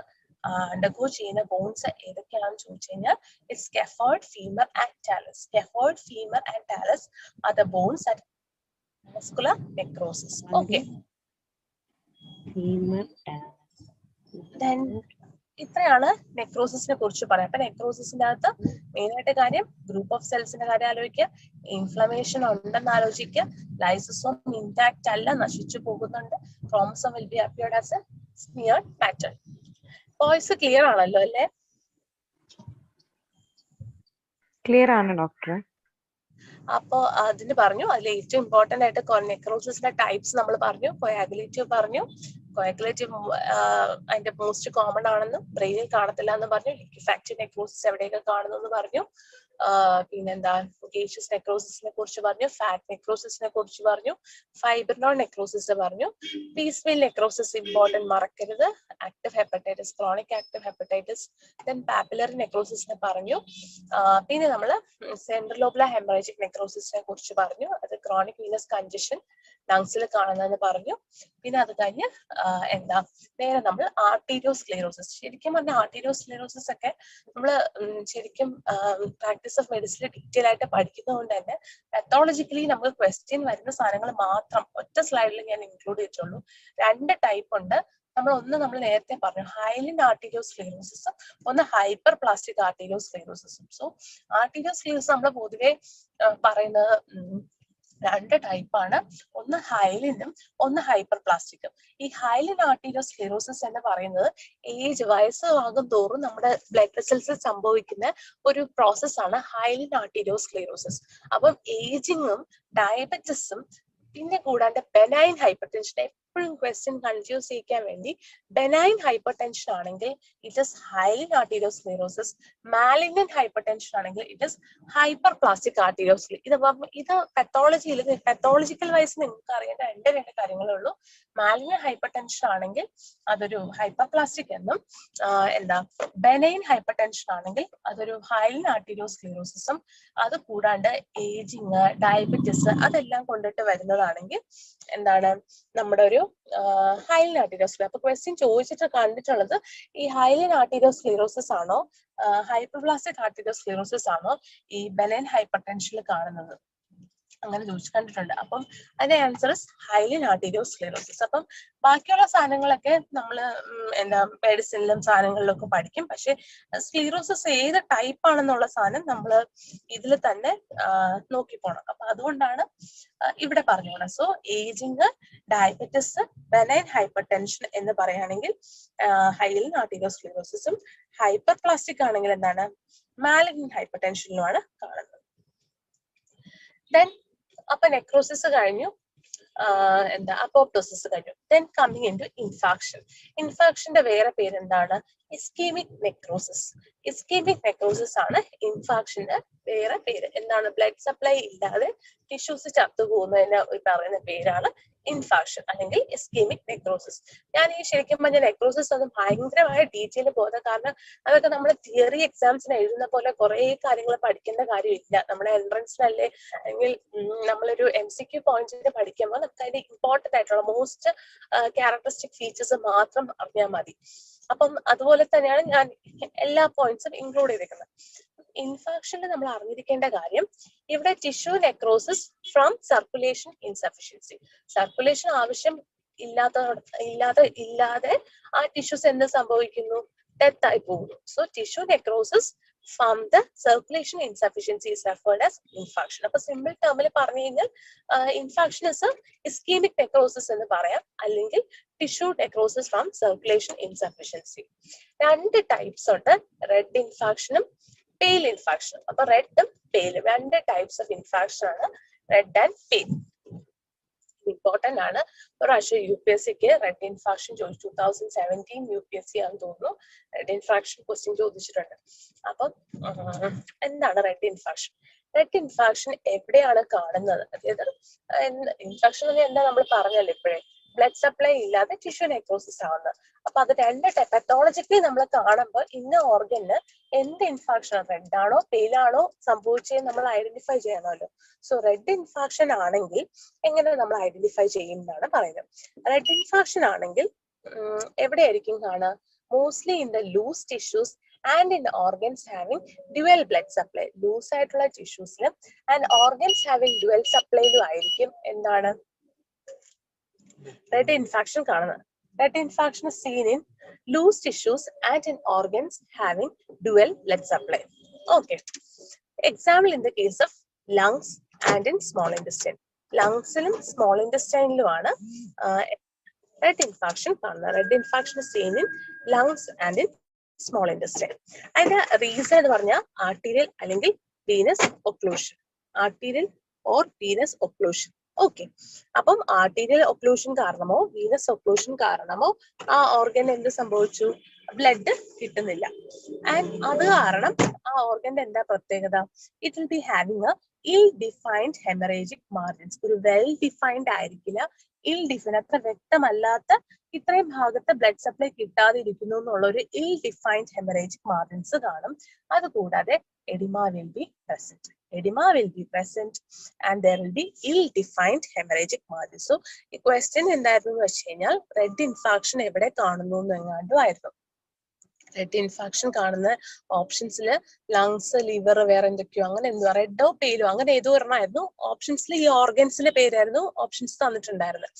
അണ്ടർഗോ ചെയ്യുന്ന ബോൺസ് ഏതൊക്കെയാണെന്ന് ചോദിച്ചു കഴിഞ്ഞാൽ scaphoid, femur and talus. Scaphoid, femur and talus are the bones at avascular necrosis. Okay, then ഇത്രയാണ് നെക്രോസിസിനെ കുറിച്ച് പറയാം. അപ്പൊ നെക്രോസിസിന്റെ അകത്ത് മെയിൻ ആയിട്ട് കാര്യം ഗ്രൂപ്പ് ഓഫ് സെൽസിന്റെ കാര്യം ആലോചിക്കുക, ഇൻഫ്ലമേഷൻ ഉണ്ടെന്ന് ആലോചിക്കുക, ലൈസോസോം ഇൻടാക്ട് അല്ല, നശിച്ചു പോകുന്നുണ്ട്, chromosome will be appeared as a smeared pattern. Voice clear ആണല്ലോ അല്ലേ? ക്ലിയർ ആണ് ഡോക്ടർ. അപ്പോ അതിന് പറഞ്ഞു അതിൽ ഏറ്റവും ഇമ്പോർട്ടന്റ് ആയിട്ട് നെക്രോസിസിന്റെ ടൈപ്സ് നമ്മൾ പറഞ്ഞു. കൊയാഗുലേറ്റീവ് പറഞ്ഞു. കൊയാഗുലേറ്റീവ് അതിന്റെ മോസ്റ്റ് കോമൺ ആണെന്നും ബ്രെയിനിൽ കാണത്തില്ല എന്ന് പറഞ്ഞു. ലിക്വിഫാക്റ്റീവ് നെക്രോസിസ് എവിടെയൊക്കെ കാണുന്നു എന്ന് പറഞ്ഞു. പിന്നെന്താ ഗേഷ്യസ് നെക്രോസിസിനെ കുറിച്ച് പറഞ്ഞു, ഫാറ്റ് നെക്രോസിസിനെ കുറിച്ച് പറഞ്ഞു, ഫൈബ്രിനോൾ നെക്രോസിസ് പറഞ്ഞു, പീസ്മീൽ നെക്രോസിസ് ഇമ്പോർട്ടന്റ് മറക്കരുത്, active hepatitis, chronic active hepatitis, then papillary നെക്രോസിസിനെ പറഞ്ഞു. പിന്നെ നമ്മൾ സെൻട്രൽ ലോബുലാർ ഹെമറേജിക് നെക്രോസിസിനെ കുറിച്ച് പറഞ്ഞു. അത് ക്രോണിക് വീനസ് കൺജഷൻ ലങ്സിൽ കാണുന്നതെന്ന് പറഞ്ഞു. പിന്നെ അത് കഴിഞ്ഞ് നേരെ നമ്മൾ ആർട്ടീരിയോസ്ക്ലെറോസിസ്. ശരിക്കും പറഞ്ഞാൽ ആർട്ടീരിയോസ്ക്ലെറോസിസ് ഒക്കെ നമ്മൾ ശരിക്കും പ്രാക്ടീസ് ഓഫ് മെഡിസിനിൽ ഡീറ്റെയിൽ ആയിട്ട് പഠിക്കുന്നതുകൊണ്ട് തന്നെ പെത്തോളജിക്കലി നമുക്ക് ക്വസ്റ്റ്യൻ വരുന്ന സാധനങ്ങൾ മാത്രം ഒറ്റ സ്ലൈഡിൽ ഞാൻ ഇൻക്ലൂഡ് ചെയ്തിട്ടുള്ളൂ. 2 ടൈപ്പ് ഉണ്ട്. നമ്മൾ നേരത്തെ പറഞ്ഞു ഹൈലിൻ ആർട്ടീരിയോസ്ക്ലെറോസിസും ഒന്ന് ഹൈപ്പർ പ്ലാസ്റ്റിക് ആർട്ടീരിയോസ്ക്ലെറോസിസും. സോ ആർട്ടീരിയോസ്ക്ലെറോസിസ് നമ്മൾ പൊതുവെ പറയുന്നത് 2 ടൈപ്പാണ്. ഒന്ന് ഹൈലിനും ഒന്ന് ഹൈപ്പർ പ്ലാസ്റ്റിക്കും. ഈ ഹൈലിൻ ആർട്ടീരിയോസ്ക്ലെറോസിസ് എന്ന് പറയുന്നത് വയസ്സാകും തോറും നമ്മുടെ ബ്ലഡ് വെസൽസിൽ സംഭവിക്കുന്ന ഒരു പ്രോസസ്സാണ് ഹൈലിൻ ആർട്ടീരിയോസ്ക്ലെറോസിസ്. അപ്പം ഏജിങ്ങും ഡയബറ്റിസും പിന്നെ കൂടാണ്ട് ബെനൈൻ ഹൈപ്പർ ടെൻഷൻ, എപ്പോഴും ക്വസ്റ്റ്യൻ കൺഫ്യൂസ് ചെയ്യിക്കാൻ വേണ്ടി ബെനൈൻ ഹൈപ്പർ ടെൻഷൻ ആണെങ്കിൽ it is hyaline arteriolosclerosis, malignant hypertension ആണെങ്കിൽ it is hyperplastic arteriolosclerosis. ഇത് പെത്തോളജിക്കൽ വൈസ് നിങ്ങൾക്ക് അറിയേണ്ട 2 കാര്യങ്ങളേ ഉള്ളൂ. മാലിഗ്നന്റ് ഹൈപ്പർ ടെൻഷൻ ആണെങ്കിൽ അതൊരു ഹൈപ്പർ പ്ലാസ്റ്റിക് എന്നും, ബെനൈൻ ഹൈപ്പർ ടെൻഷൻ ആണെങ്കിൽ അതൊരു ഹൈലിൻ ആർട്ടീരിയോസ്ക്ലെറോസിസും. അത് കൂടാണ്ട് ഏജിങ്, ഡയബറ്റിസ് അതെല്ലാം കൊണ്ടിട്ട് വരുന്നതാണെങ്കിൽ നമ്മുടെ ഒരു ഹൈലിൻ ആർട്ടീരിയോസ്ക്ലെറോസിസ്. അപ്പൊ ക്വസ്റ്റ്യൻ ചോദിച്ചിട്ട് കണ്ടിട്ടുള്ളത് ഈ ഹൈലിൻ ആർട്ടീരിയോസ്ക്ലെറോസിസ് ആണോ ഹൈപ്പർപ്ലാസ്റ്റിക് ആർട്ടീരിയോസ്ക്ലെറോസിസ് ആണോ ഈ ബെനൈൻ ഹൈപ്പർ ടെൻഷനിൽ കാണുന്നത്. അങ്ങനെ ചോദിച്ചു കണ്ടിട്ടുണ്ട്. അപ്പം അതിന്റെ ആൻസർ ഇസ് ഹൈലിൻ ആർട്ടീരിയോസ്ക്ലെറോസിസ്. അപ്പം ബാക്കിയുള്ള സാധനങ്ങളൊക്കെ നമ്മൾ എന്താ മെഡിസിനിലും സാധനങ്ങളിലും ഒക്കെ പഠിക്കും. പക്ഷെ സ്ക്ലീറോസിസ് ഏത് ടൈപ്പ് ആണെന്നുള്ള സാധനം നമ്മൾ ഇതിൽ തന്നെ നോക്കി പോണം. അപ്പൊ അതുകൊണ്ടാണ് ഇവിടെ പറഞ്ഞോണം. So ageing, diabetes, benign hypertension എന്ന് പറയുകയാണെങ്കിൽ ഹൈലിൻ ആർട്ടീരിയോസ്ക്ലെറോസിസും, ഹൈപ്പർ പ്ലാസ്റ്റിക് ആണെങ്കിൽ എന്താണ് മാലിഗ്നന്റ് ഹൈപ്പർ ടെൻഷനിലുമാണ് കാണുന്നത്. ദെൻ അപ്പൊ നെക്രോസിസ് കഴിഞ്ഞു, എന്താ അപ്പോപ്റ്റോസിസ് കഴിഞ്ഞു. Then coming in to infarction. ഇൻഫാക്ഷന്റെ വേറെ പേരെന്താണ്? Ischemic necrosis. ഇസ്കീമിക് നെക്രോസിസ് ആണ് ഇൻഫാക്ഷന്റെ വേറെ പേര്. എന്താണ്? ബ്ലഡ് സപ്ലൈ ഇല്ലാതെ ടിഷ്യൂസ് ചത്തുപോകുന്നതിന് പറയുന്ന പേരാണ് ഇൻഫാക്ഷൻ അല്ലെങ്കിൽ ഇസ്കീമിക് നെക്രോസിസ്. ഞാൻ ഈ ശരിക്കും പറഞ്ഞ നെക്രോസിസ് അത് ഭയങ്കരമായ ഡീറ്റെയിൽ പോകുന്നത് കാരണം അതൊക്കെ നമ്മൾ തിയറി എക്സാംസിന് എഴുതുന്ന പോലെ കുറെ കാര്യങ്ങൾ പഠിക്കേണ്ട കാര്യമില്ല. നമ്മുടെ എൻട്രൻസിനല്ലേ അല്ലെങ്കിൽ നമ്മളൊരു MCQ പോയിന്റ്സിന് പഠിക്കുമ്പോൾ നമുക്ക് അതിന്റെ ഇമ്പോർട്ടന്റ് ആയിട്ടുള്ള മോസ്റ്റ് ക്യാരക്ടറിസ്റ്റിക് ഫീച്ചേഴ്സ് മാത്രം അറിഞ്ഞാൽ മതി. അപ്പം അതുപോലെ തന്നെയാണ് ഞാൻ എല്ലാ പോയിന്റ്സും ഇൻക്ലൂഡ് ചെയ്തിരിക്കുന്നത്. ഇൻഫാക്ഷനിൽ നമ്മൾ അറിഞ്ഞിരിക്കേണ്ട കാര്യം, ഇവിടെ tissue necrosis from circulation insufficiency. Circulation ആവശ്യം ഇല്ലാതെ ആ ടിഷ്യൂസ് എന്ത് സംഭവിക്കുന്നു? ഡെത്ത് ആയി പോകുന്നു. So tissue necrosis from the circulation insufficiency is referred as infarction. അപ്പൊ സിമ്പിൾ ടേമിൽ പറഞ്ഞു കഴിഞ്ഞാൽ ഇൻഫാക്ഷൻ ഇസ് ഇസ്കീമിക് നെക്രോസിസ് എന്ന് പറയാം, അല്ലെങ്കിൽ tissue necrosis from circulation insufficiency. രണ്ട് ടൈപ്സ് ഉണ്ട്, റെഡ് ഇൻഫാക്ഷനും പെയിൽ ഇൻഫാക്ഷനും. അപ്പൊ റെഡും പെയിലും രണ്ട് ടൈപ്സ് ഓഫ് ഇൻഫാക്ഷൻ ആണ്, റെഡ് ആൻഡ് പെയിൽ. ഇമ്പോർട്ടന്റ് ആണ്. ഒരു പ്രാവശ്യം UPSCക്ക് റെഡ് ഇൻഫാക്ഷൻ ചോദിച്ചു. 2017 UPSC ആണെന്ന് തോന്നുന്നു റെഡ് ഇൻഫാക്ഷൻ ക്വസ്റ്റ്യൻ ചോദിച്ചിട്ടുണ്ട്. അപ്പം എന്താണ് റെഡ് ഇൻഫാക്ഷൻ? റെഡ് ഇൻഫാക്ഷൻ എവിടെയാണ് കാണുന്നത്? അതായത് ഇൻഫാക്ഷൻ എന്താ നമ്മൾ പറഞ്ഞല്ലോ ഇപ്പോഴേ, ബ്ലഡ് സപ്ലൈ ഇല്ലാതെ ടിഷ്യൂ നെക്രോസിസ് ആവുന്നത്. അപ്പൊ അത് രണ്ട് പെത്തോളജിക്കലി നമ്മൾ കാണുമ്പോൾ ഇന്ന ഓർഗന് എന്ത് ഇൻഫാക്ഷൻ, റെഡ് ആണോ പെയിൽ ആണോ സംഭവിച്ചത് നമ്മൾ ഐഡന്റിഫൈ ചെയ്യണമല്ലോ. സോ റെഡ് ഇൻഫാക്ഷൻ ആണെങ്കിൽ എങ്ങനെ നമ്മൾ ഐഡന്റിഫൈ ചെയ്യുന്നതാണ് പറയുന്നത്. റെഡ് ഇൻഫാക്ഷൻ ആണെങ്കിൽ എവിടെയായിരിക്കും കാണുക? Mostly in the loose tissues and in organs having dual blood supply. Loose ആയിട്ടുള്ള ടിഷ്യൂസിലും ആൻഡ് ഓർഗൻസ് ഹാവിംഗ് ഡ്യുവൽ സപ്ലൈയിലും ആയിരിക്കും എന്താണ് റെഡ് ഇൻഫാക്ഷൻ കാണുന്നത്. Red infarction is seen in loose tissues and in organs having dual blood supply. Okay. Example in the case of lungs and in small intestine. ലങ്സിലും small ഇൻറ്റസ്റ്റൈനിലുമാണ് red infarction കാണുന്നത്. Red infarction is seen in lungs and in small intestine. അതിന്റെ reason എന്ന് പറഞ്ഞാൽ arterial അല്ലെങ്കിൽ venous occlusion. Arterial or venous occlusion. Okay. അപ്പം arterial occlusion കാരണമോ venous occlusion കാരണമോ ആ ഓർഗൻ എന്ത് സംഭവിച്ചു? ബ്ലഡ് കിട്ടുന്നില്ല. ആൻഡ് അത് കാരണം ആ ഓർഗന്റെ എന്താ പ്രത്യേകത? It will be having A ഇൽ ഡിഫൈൻഡ് ഹെമറേജിക് മാർജിൻസ്. ഒരു വെൽ ഡിഫൈൻഡ് ആയിരിക്കില്ല, ഇൽ ഡിഫൈൻഡ്, അത്ര വ്യക്തമല്ലാത്ത, ഇത്രയും ഭാഗത്ത് ബ്ലഡ് സപ്ലൈ കിട്ടാതെ ഇരിക്കുന്നു എന്നുള്ള ഒരു ഇൽ ഡിഫൈൻഡ് ഹെമറേജിക് മാർജിൻസ് കാണും. അതുകൂടാതെ edema will be present. Edema will be present and there will be ill-defined hemorrhagic margin. So, ഈ question എന്തായിരുന്നു വെച്ച് കഴിഞ്ഞാൽ റെഡ് ഇൻഫാക്ഷൻ എവിടെ കാണുന്നു എന്നെങ്ങാണ്ടും ആയിരുന്നു. റെഡ് ഇൻഫാക്ഷൻ കാണുന്ന ഓപ്ഷൻസിൽ ലങ്സ്, ലിവർ, വേറെ എന്തൊക്കെയോ അങ്ങനെ എന്തുവാ റെഡോ പെയിലോ അങ്ങനെ ഏതോ ഒരെണ്ണമായിരുന്നു ഓപ്ഷൻസിൽ. ഈ ഓർഗൻസിന്റെ പേരായിരുന്നു ഓപ്ഷൻസ് തന്നിട്ടുണ്ടായിരുന്നത്.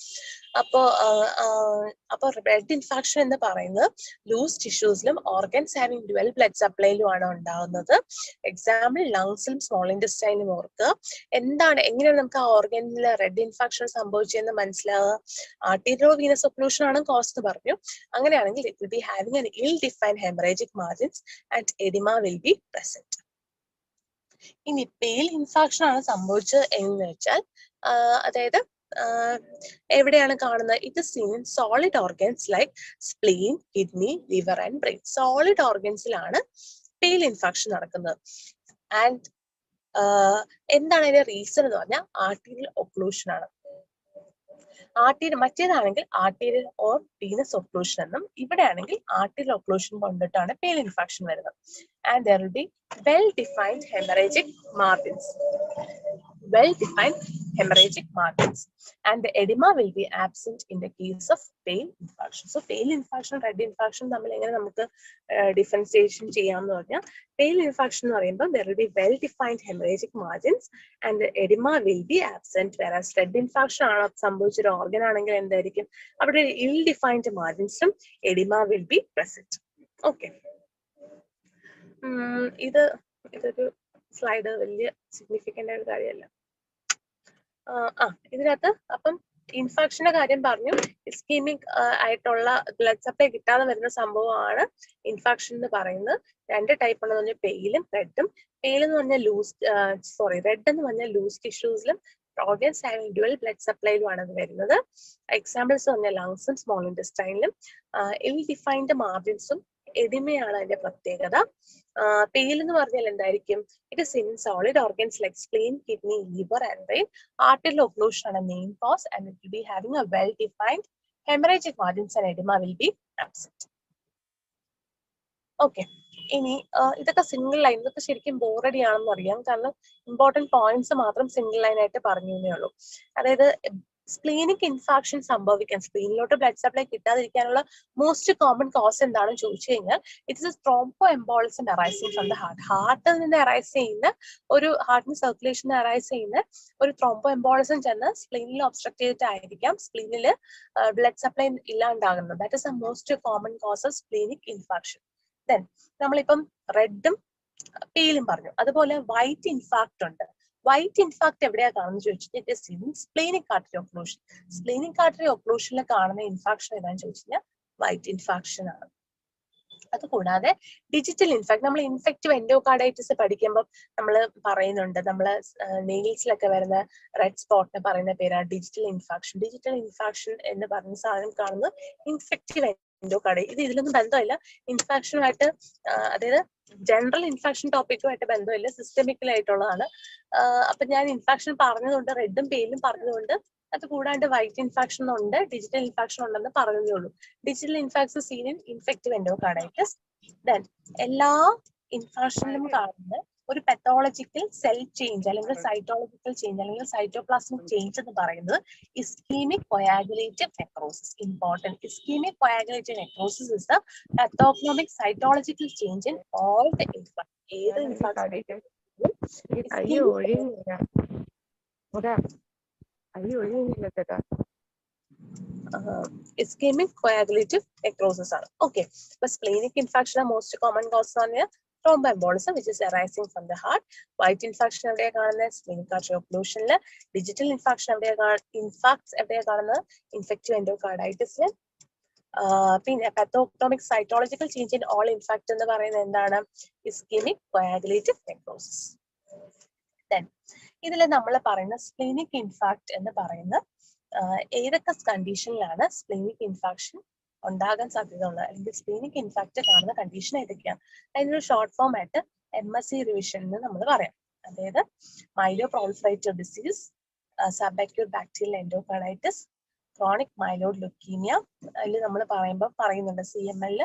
അപ്പൊ റെഡ് ഇൻഫാക്ഷൻ എന്ന് പറയുന്നത് ലൂസ് ടിഷ്യൂസിലും ഓർഗൻസ് ഹാവിംഗ് ഡ്യുവൽ ബ്ലഡ് സപ്ലൈയിലുമാണ് ഉണ്ടാകുന്നത്. എക്സാമ്പിൾ ലങ്സിലും സ്മോൾ ഇൻറ്റസ്റ്റൈനിലും ഓർക്കുക. എങ്ങനെയാണ് നമുക്ക് ആ ഓർഗനിൽ റെഡ് ഇൻഫാക്ഷൻ സംഭവിച്ചതെന്ന് മനസ്സിലാവുക? ആർട്ടീരിയോ വീനസ് ഒക്ലൂഷൻ ആണ് കോസ് എന്ന് പറഞ്ഞു. അങ്ങനെയാണെങ്കിൽ it will be having an ill-defined hemorrhagic margins and edema will be present. ഇനി പെയിൽ ഇൻഫാക്ഷൻ ആണ് സംഭവിച്ചത് എന്ന് വെച്ചാൽ അതായത് എവിടെയാണ് കാണുന്നത്? ഇത് seen in solid organs like spleen, kidney, liver and brain. Solid ഓർഗൻസിലാണ് പെയിൽ ഇൻഫാക്ഷൻ നടക്കുന്നത്. ആൻഡ് എന്താണ് അതിന്റെ റീസൺ എന്ന് പറഞ്ഞാൽ ആർട്ടീരിയൽ ഒക്ലൂഷൻ ആണ്. മറ്റേതാണെങ്കിൽ ആർട്ടീരിയൽ ഓർ വീനസ് ഒക്ലൂഷൻ എന്നും, ഇവിടെ ആണെങ്കിൽ ആർട്ടീരിയൽ ഒക്ലൂഷൻ കൊണ്ടിട്ടാണ് പെയിൽ ഇൻഫാക്ഷൻ വരുന്നത്. And there will be well defined hemorrhagic margins. Well defined hemorrhagic margins, and the edema will be absent in the case of pale infarction. So pale infarction, red infarction തമ്മിൽ എങ്ങനെ നമുക്ക് differentiation ചെയ്യാമെന്ന് പറഞ്ഞാൽ, pale infarction എന്ന് പറയുമ്പോൾ there will be well defined hemorrhagic margins and the edema will be absent, whereas red infarction ആണ് സംഭവിച്ചൊരു organ ആണെങ്കിൽ എന്തായിരിക്കും, അവിടെ ill defined marginsum edema will be present. Okay. ഇതൊരു സ്ലൈഡ് വലിയ സിഗ്നിഫിക്കന്റ് ആയ കാര്യമല്ല. ഇതിനകത്ത് അപ്പം ഇൻഫെക്ഷന്റെ കാര്യം പറഞ്ഞു. ഇസ്കീമിക് ആയിട്ടുള്ള ബ്ലഡ് സപ്ലൈ കിട്ടാതെ വരുന്ന സംഭവമാണ് ഇൻഫെക്ഷൻ എന്ന് പറയുന്നത്. രണ്ട് ടൈപ്പ് ഉണ്ടെന്ന് പറഞ്ഞാൽ പെയിലും റെഡും. പെയിൽ എന്ന് പറഞ്ഞാൽ റെഡ് എന്ന് പറഞ്ഞാൽ ലൂസ് ടിഷ്യൂസിലും ഓർഗൻസ് ആയ ഡ്യുവൽ ബ്ലഡ് സപ്ലൈയിലുമാണ് അത് വരുന്നത്. എക്സാമ്പിൾസ് പറഞ്ഞാൽ ലങ്സും സ്മോൾ ഇൻറ്റസ്റ്റൈനിലും. ഇൽ ഡിഫൈൻഡ് മാർജിൻസും എഡിമയാണ് അതിന്റെ പ്രത്യേകത. പെയിൽ എന്ന് പറഞ്ഞാൽ എന്തായിരിക്കും, it is in solid organs like spleen, kidney, liver and brain. Arterial occlusion ആണ് main cause and it will be having a well defined haemorrhagic margins and oedema will be absent. Okay, ഇനി ഇതൊക്കെ single line, ഇതൊക്കെ ശരിക്കും ബോറടി ആണെന്ന് അറിയാം, കാരണം important points മാത്രം single line ആയിട്ട് പറഞ്ഞു എന്നേ ഉള്ളൂ. അതായത് സ്പ്ലീനിക് ഇൻഫാക്ഷൻ സംഭവിക്കാൻ, സ്പ്ലീനിലോട്ട് ബ്ലഡ് സപ്ലൈ കിട്ടാതിരിക്കാനുള്ള മോസ്റ്റ് കോമൺ കോസ് എന്താണെന്ന് ചോദിച്ചു കഴിഞ്ഞാൽ, it is thromboembolism arising from the heart. ഹാർട്ടിൽ നിന്ന് അറൈസ് ചെയ്യുന്ന ഒരു, ഹാർട്ടിന് സർക്കുലേഷൻ അറൈസ് ചെയ്യുന്ന ഒരു ത്രോംബോ എംബോളിസം ചെന്ന് സ്പ്ലീനിൽ ഒബ്സ്ട്രക്ട് ചെയ്തിട്ടായിരിക്കാം സ്പ്ലീനിൽ ബ്ലഡ് സപ്ലൈ ഇല്ലാണ്ടാകുന്നത്. That is a most common cause of splenic infarction. Then നമ്മളിപ്പം റെഡും പെയിലും പറഞ്ഞു, അതുപോലെ വൈറ്റ് ഇൻഫാക്ട് ഉണ്ട്. വൈറ്റ് ഇൻഫാക്ട് എവിടെയാ കാണുന്നത് ചോദിച്ചിട്ട് splenic artery occlusion. Splenic artery ഒക്ലൂഷനിൽ കാണുന്ന ഇൻഫാക്ഷൻ ഏതാണെന്ന് ചോദിച്ചു കഴിഞ്ഞാൽ വൈറ്റ് ഇൻഫാക്ഷൻ ആണ്. അതുകൂടാതെ ഡിജിറ്റൽ ഇൻഫാക്ട്, നമ്മൾ ഇൻഫെക്റ്റീവ് എൻഡോകാർഡൈറ്റിസ് പഠിക്കുമ്പോൾ നമ്മൾ പറയുന്നുണ്ട്, നമ്മള് നെയിൽസിലൊക്കെ വരുന്ന റെഡ് സ്പോട്ടിന് പറയുന്ന പേരാണ് ഡിജിറ്റൽ ഇൻഫാക്ഷൻ. ഡിജിറ്റൽ ഇൻഫാക്ഷൻ എന്ന് പറയുന്ന സാധനം കാണുന്നത് ഇൻഫെക്റ്റീവ് എൻഡോകാർഡൈറ്റിസ്. ഇത് ഇതിലൊന്നും ബന്ധമില്ല ഇൻഫാക്ഷനുമായിട്ട്, അതായത് ജനറൽ ഇൻഫെക്ഷൻ ടോപ്പിക്കുമായിട്ട് ബന്ധമില്ല, സിസ്റ്റമിക്കലായിട്ടുള്ളതാണ്. അപ്പൊ ഞാൻ ഇൻഫെക്ഷൻ പറഞ്ഞതുകൊണ്ട്, റെഡും പെയിലും പറഞ്ഞതുകൊണ്ട്, അത് കൂടാണ്ട് വൈറ്റ് ഇൻഫെക്ഷൻ ഉണ്ട്, ഡിജിറ്റൽ ഇൻഫെക്ഷൻ ഉണ്ടെന്ന് പറഞ്ഞതേ ഉള്ളൂ. Digital infection seen in infective endocarditis. Then എല്ലാ ഇൻഫെക്ഷനിലും കാണുന്ന ഒരു പെത്തോളജിക്കൽ സെൽ ചേഞ്ച് അല്ലെങ്കിൽ സൈറ്റോളജിക്കൽ ചേഞ്ച് അല്ലെങ്കിൽ സൈറ്റോപ്ലാസ്മിക് ചേഞ്ച് എന്ന് പറയുന്നത് ischaemic coagulative necrosis. Important, ischaemic coagulative necrosis is the pathognomic cytological change in all the infant. ഏത് ഇൻഫെക്ഷൻ ischemic coagulative necrosis ആണ്. ഓക്കെ, അപ്പൊ splenic infection most common cause ആണ് thromboembolism which is arising from the heart. White infection എവിടെയാ കാണുന്നത്, സ്പ്ലീനിക് artery ഒക്ലൂഷനിൽ. Digital infection എവിടെയാ കാണുന്നത്, infective എൻഡോകാർഡൈറ്റിസിൽ. പിന്നെ pathognomic cytological change in all infect എന്ന് പറയുന്നത് എന്താണ്, ischemic coagulative necrosis. Then ഇതിൽ നമ്മൾ പറയുന്ന സ്പ്ലീനിക് ഇൻഫാക്ട് എന്ന് പറയുന്ന ഏതൊക്കെ കണ്ടീഷനിലാണ് സ്പ്ലീനിക് ഇൻഫാക്ഷൻ ഉണ്ടാകാൻ സാധ്യത ഉള്ളത്, അല്ലെങ്കിൽ സ്പ്ലീനിക് ഇൻഫാക്ട് കാണുന്ന കണ്ടീഷൻ ഏതൊക്കെയാണ്. അതിനൊരു ഷോർട്ട് ഫോം ആയിട്ട് MSc റിവിഷൻ എന്ന് നമ്മൾ പറയാം. അതായത് myeloproliferative disease, subacute bacterial endocarditis, chronic myeloid leukaemia. അതിൽ നമ്മൾ പറയുന്നുണ്ട് CML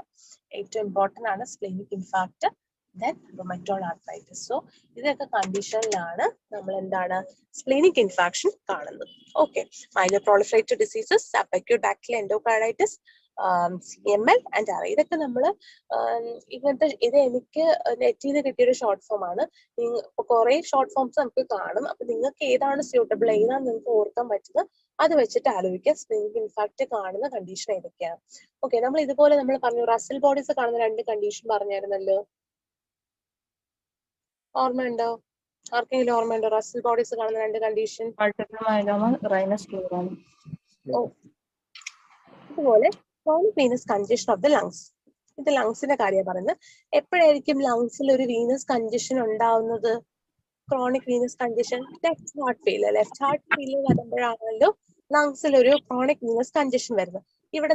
ഏറ്റവും ഇമ്പോർട്ടന്റ് ആണ് splenic infarct. Then rheumatoid arthritis. So ഇതൊക്കെ കണ്ടീഷനിലാണ് നമ്മൾ എന്താണ് സ്പ്ലീനിക് ഇൻഫാക്ഷൻ കാണുന്നത്. Okay, myeloproliferative diseases, subacute bacterial endocarditis, CML and ARA. ഇതൊക്കെ നമ്മൾ ഇങ്ങനത്തെ, ഇത് എനിക്ക് നെറ്റിൽ നിന്ന് കിട്ടിയൊരു ഷോർട്ട് ഫോം ആണ്. കുറെ ഷോർട്ട് ഫോംസ് നമുക്ക് കാണും. അപ്പൊ നിങ്ങൾക്ക് ഏതാണ് സ്യൂട്ടബിൾ, ഏതാണ് നിങ്ങൾക്ക് ഓർക്കാൻ പറ്റുന്നത്, അത് വെച്ചിട്ട് ആലോചിക്കുക സ്പ്ലീനിക് ഇൻഫാക്ട് കാണുന്ന കണ്ടീഷൻ ഏതൊക്കെയാണ്. ഓക്കെ, നമ്മൾ ഇതുപോലെ നമ്മൾ പറഞ്ഞു റസൽ ബോഡീസ് കാണുന്ന രണ്ട് കണ്ടീഷൻ പറഞ്ഞായിരുന്നല്ലോ, ഓർമ്മയുണ്ടോ? ആർക്കെങ്കിലും ഓർമ്മയുണ്ടോ റസൽ ബോഡീസ് കാണുന്ന രണ്ട് condition? Multiple myeloma, rhinoscleroma. ഓ, ഇതുപോലെ chronic venous congestion of the lungs. ഇത് ലങ്സിന്റെ കാര്യം പറയുന്നത്. എപ്പോഴായിരിക്കും ലങ്സിൽ ഒരു വീനസ് കൺജഷൻ ഉണ്ടാവുന്നത്? Chronic venous congestion left heart failure വരുമ്പോഴാണല്ലോ ലങ്സിൽ ഒരു ക്രോണിക് വീനസ് കൺജഷൻ വരുന്നത്. ഇവിടെ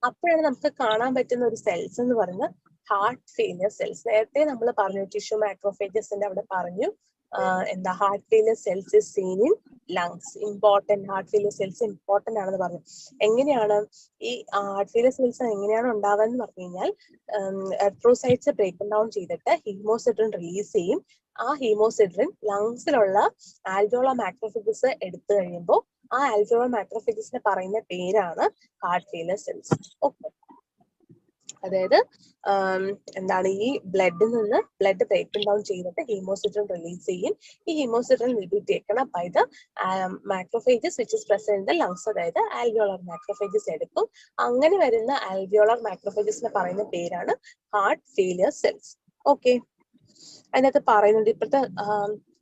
അപ്പോഴാണ് നമുക്ക് കാണാൻ പറ്റുന്ന ഒരു സെൽസ് എന്ന് പറയുന്നത് ഹാർട്ട് ഫെയിലിയർ സെൽസ്. നേരത്തെ നമ്മൾ പറഞ്ഞു ടിഷ്യൂ മാക്രോഫേജസിന്റെ അവിടെ പറഞ്ഞു എന്താ heart failure cells is seen in lungs. Important, heart failure cells important ആണെന്ന് പറഞ്ഞു. എങ്ങനെയാണ് ഈ ഹാർട്ട് ഫെയിലിയർ സെൽസ് എങ്ങനെയാണ് ഉണ്ടാവുക എന്ന് പറഞ്ഞു കഴിഞ്ഞാൽ എർത്രോസൈറ്റ്സ് ബ്രേക്ക് ഡൗൺ ചെയ്തിട്ട് ഹീമോസിട്രിൻ റിലീസ് ചെയ്യും. ആ ഹീമോസിഡ്രിൻ ലങ്സിലുള്ള ആൽവിയോളർ മാക്രോഫേജസ് എടുത്തു കഴിയുമ്പോൾ ആ ആൽവിയോളർ മാക്രോഫേജസിനെ പറയുന്ന പേരാണ് ഹാർട്ട് ഫെയിലിയർ സെൽസ്. ഓക്കെ, അതായത് എന്താണ് ഈ ബ്ലഡിൽ നിന്ന് ബ്ലഡ് ബ്രേക്ക് ഡൗൺ ചെയ്തിട്ട് ഹീമോസിഡ്രിൻ റിലീസ് ചെയ്യും. ഈ haemosiderin will be taken up by the macrophages which is present in the lungs, അതായത് ആൽവിയോളർ മാക്രോഫേജസ് എടുക്കും. അങ്ങനെ വരുന്ന ആൽവിയോളർ മാക്രോഫേജസിനെ പറയുന്ന പേരാണ് ഹാർട്ട് ഫെയിലിയർ സെൽസ്. ഓക്കെ, അതിനകത്ത് പറയുന്നുണ്ട്, ഇപ്പോഴത്തെ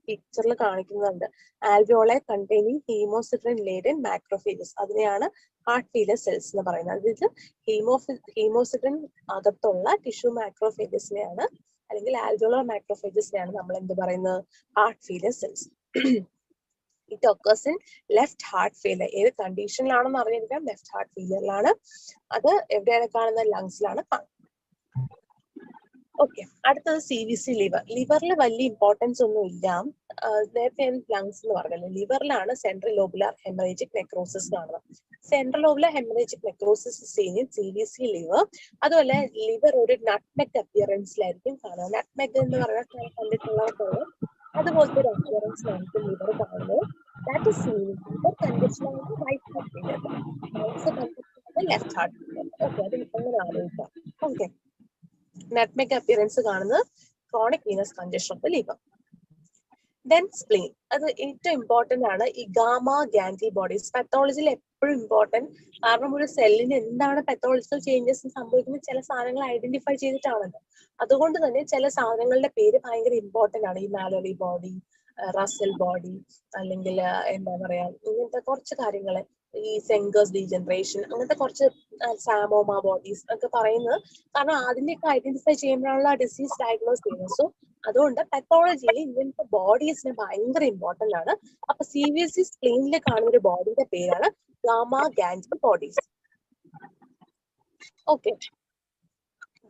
പിക്ചറിൽ കാണിക്കുന്നുണ്ട് ആൽവിയോളെ കണ്ടെയ്നിങ് ഹീമോസിഡ്രിൻ ലേഡൻ മാക്രോഫേജസ്, അതിനെയാണ് ഹാർട്ട് ഫെയിലിയർ സെൽസ് എന്ന് പറയുന്നത്. അതായത് ഹീമോസിഡ്രിൻ അകത്തുള്ള ടിഷ്യൂ മാക്രോഫേജസിനെയാണ് അല്ലെങ്കിൽ ആൽവിയോളർ മാക്രോഫേജസിനെയാണ് നമ്മൾ എന്ത് പറയുന്നത്, heart failure cells. It occurs in left heart failure. ഏത് കണ്ടീഷനിലാണെന്ന് അറിഞ്ഞിരിക്കാം, ലെഫ്റ്റ് ഹാർട്ട് ഫെയിലിയറിലാണ്. അത് എവിടെയാണ് കാണുന്നത്, ലങ്സിലാണ് കാണുന്നത്. ഓക്കെ, അടുത്തത് CVC ലിവർ. ലിവറിൽ വലിയ ഇമ്പോർട്ടൻസ് ഒന്നും ഇല്ല. നേരത്തെ ലങ്സ് എന്ന് പറഞ്ഞല്ലോ, ലിവറിലാണ് സെൻട്രൽ ലോബുലാർ ഹെമറേജിക് നെക്രോസിസ് കാണുന്നത്. സെൻട്രൽ ലോബുലാർ ഹെമറേജിക് നെക്രോസിസ് ചെയ്യുന്ന CVC ലിവർ. അതുപോലെ ലിവർ ഒരു നട്ട്മെഗ് അപ്പിയറൻസിലായിരിക്കും കാണുക. നട്ട്മെഗ് എന്ന് പറയുന്നത് കണ്ടിട്ടുള്ളവർക്കുള്ള അതുപോലത്തെ ഒരു അപ്പിയറൻസിലായിരിക്കും ലിവർ കാണുന്നത്. ദാറ്റ് ഇസ് ലിവർ കണ്ടീഷനാണ് റൈറ്റ് ഹാർട്ട് ഫെയിലിയർ, ലങ്സ് കണ്ടീഷനാണ് ലെഫ്റ്റ് ഹാർട്ട് ഫെയിലിയർ. ഓക്കെ, അത് അങ്ങനെ ആലോചിക്കാം. ഓക്കെ, നട്ട്മെഗ് അപ്പിയറൻസ് കാണുന്നത് chronic venous congestion of the liver. Then spleen, അത് ഏറ്റവും ഇമ്പോർട്ടന്റ് ആണ്. ഈ ഗാമ ആന്റിബോഡീസ് പാത്തോളജിയിൽ എപ്പോഴും ഇമ്പോർട്ടന്റ്, കാരണം ഒരു സെല്ലിന് എന്താണ് പാത്തോളജിക്കൽ ചേഞ്ചസ് സംഭവിക്കുന്നത് ചില സാധനങ്ങൾ ഐഡന്റിഫൈ ചെയ്തിട്ടാണല്ലോ. അതുകൊണ്ട് തന്നെ ചില സാധനങ്ങളുടെ പേര് ഭയങ്കര ഇമ്പോർട്ടന്റ് ആണ്. ഈ മാലോറി ബോഡി, റസൽ ബോഡി, അല്ലെങ്കിൽ എന്താ പറയാ, ഇങ്ങനത്തെ കുറച്ച് കാര്യങ്ങള്, ഈ സെങ്കേഴ്സ് ഡീജനറേഷൻ, അങ്ങനത്തെ കുറച്ച് സാമോമ ബോഡീസ് ഒക്കെ പറയുന്നത്, കാരണം അതിന്റെയൊക്കെ ഐഡന്റിഫൈ ചെയ്യുമ്പോഴാണല്ലോ ഡിസീസ് ഡയഗ്നോസ് ചെയ്യുന്നത്. സോ അതുകൊണ്ട് പത്തോളജിയിൽ ഇങ്ങനത്തെ ബോഡീസിന് ഭയങ്കര ഇമ്പോർട്ടന്റ് ആണ്. അപ്പൊ CVC സ്പ്ലീനിൽ കാണുന്ന ഒരു ബോഡിയുടെ പേരാണ് gamma antibodies. Okay,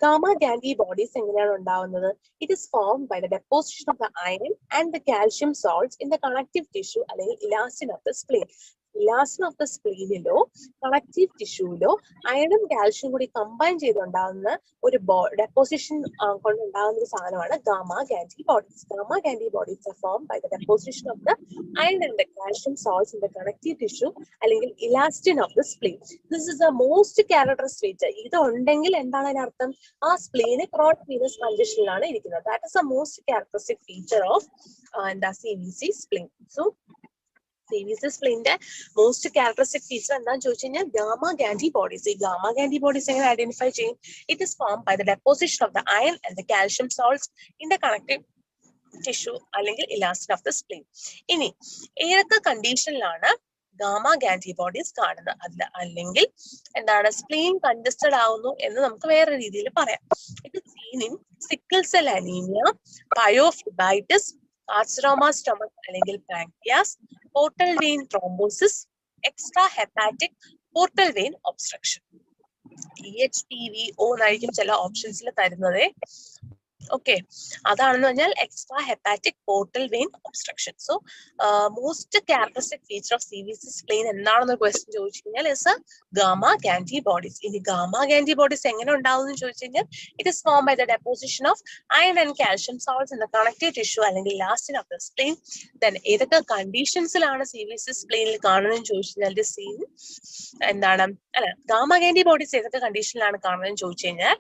gamma antibodies എങ്ങനെയാണ് ഉണ്ടാവുന്നത്? It is formed by the deposition of the iron and the calcium salts in the connective tissue അല്ലെങ്കിൽ elastin of the spleen. Elastin of the സ്പ്ലീനിലോ കണക്റ്റീവ് ടിഷ്യൂവിലോ അയണും കാൽഷ്യം കൂടി combine ചെയ്തുണ്ടാകുന്ന ഒരു deposition കൊണ്ടുണ്ടാകുന്ന ഒരു സാധനമാണ് gamma antibodies. Gamma antibodies are formed by the deposition of the iron and the calcium salts in the connective tissue അല്ലെങ്കിൽ elastin of the spleen. This is the most characteristic feature. ഇത് ഉണ്ടെങ്കിൽ എന്താണ് അതിനർത്ഥം? ആ സ്പ്ലീന് chronic venous കൺജഷനിലാണ് ഇരിക്കുന്നത്. That is the most characteristic feature of എന്താ CVC spleen. So CVC സ്പ്ലീന്റെ മോസ്റ്റ് ക്യാരക്ടറിസ്റ്റിക് ഫീച്ചർ എന്താണെന്ന് ചോദിച്ചു കഴിഞ്ഞാൽ ഗാമ ആന്റിബോഡീസ്. ഈ ഗാമ ആന്റിബോഡീസ് എങ്ങനെ ഐഡന്റിഫൈ ചെയ്യും? It is form by the deposition of the iron and the calcium salts in the connective tissue അല്ലെങ്കിൽ elastin of the spleen. ഇനി ഏതൊക്കെ കണ്ടീഷനിലാണ് ഗാമ ആന്റിബോഡീസ് കാണുന്നത്? അല്ലെങ്കിൽ എന്താണ് സ്പ്ലീൻ കൺജസ്റ്റഡ് ആവുന്നു എന്ന് നമുക്ക് വേറെ രീതിയിൽ പറയാം. ഇത് seen in sickle cell anaemia, pyophlebitis, carcinoma stomach അല്ലെങ്കിൽ pancreas, portal vein thrombosis, extrahepatic portal vein obstruction. EHPVO എന്നായിരിക്കും ചില ഓപ്ഷൻസിൽ തരുന്നത്. ഓക്കെ, അതാണെന്ന് പറഞ്ഞാൽ extrahepatic portal vein obstruction. So most characteristic feature of CVC spleen എന്താണെന്ന് question ചോദിച്ചു കഴിഞ്ഞാൽ ഇസ് ഗാമ ആന്റിബോഡീസ്. ഇനി ഗാമ ആന്റിബോഡീസ് എങ്ങനെ ഉണ്ടാവും എന്ന് ചോദിച്ചു കഴിഞ്ഞാൽ it is form by the deposition of iron and calcium salts in the connective tissue അല്ലെങ്കിൽ elastin of the spleen. Then ഏതൊക്കെ കണ്ടീഷൻസിലാണ് CVC സ്പ്ലീനിൽ കാണുന്നതെന്ന് ചോദിച്ചു കഴിഞ്ഞാൽ സീൻ എന്താണ് അല്ല ഗാമ ആന്റിബോഡീസ് ഏതൊക്കെ കണ്ടീഷനിലാണ് കാണുന്നതെന്ന് ചോദിച്ചു കഴിഞ്ഞാൽ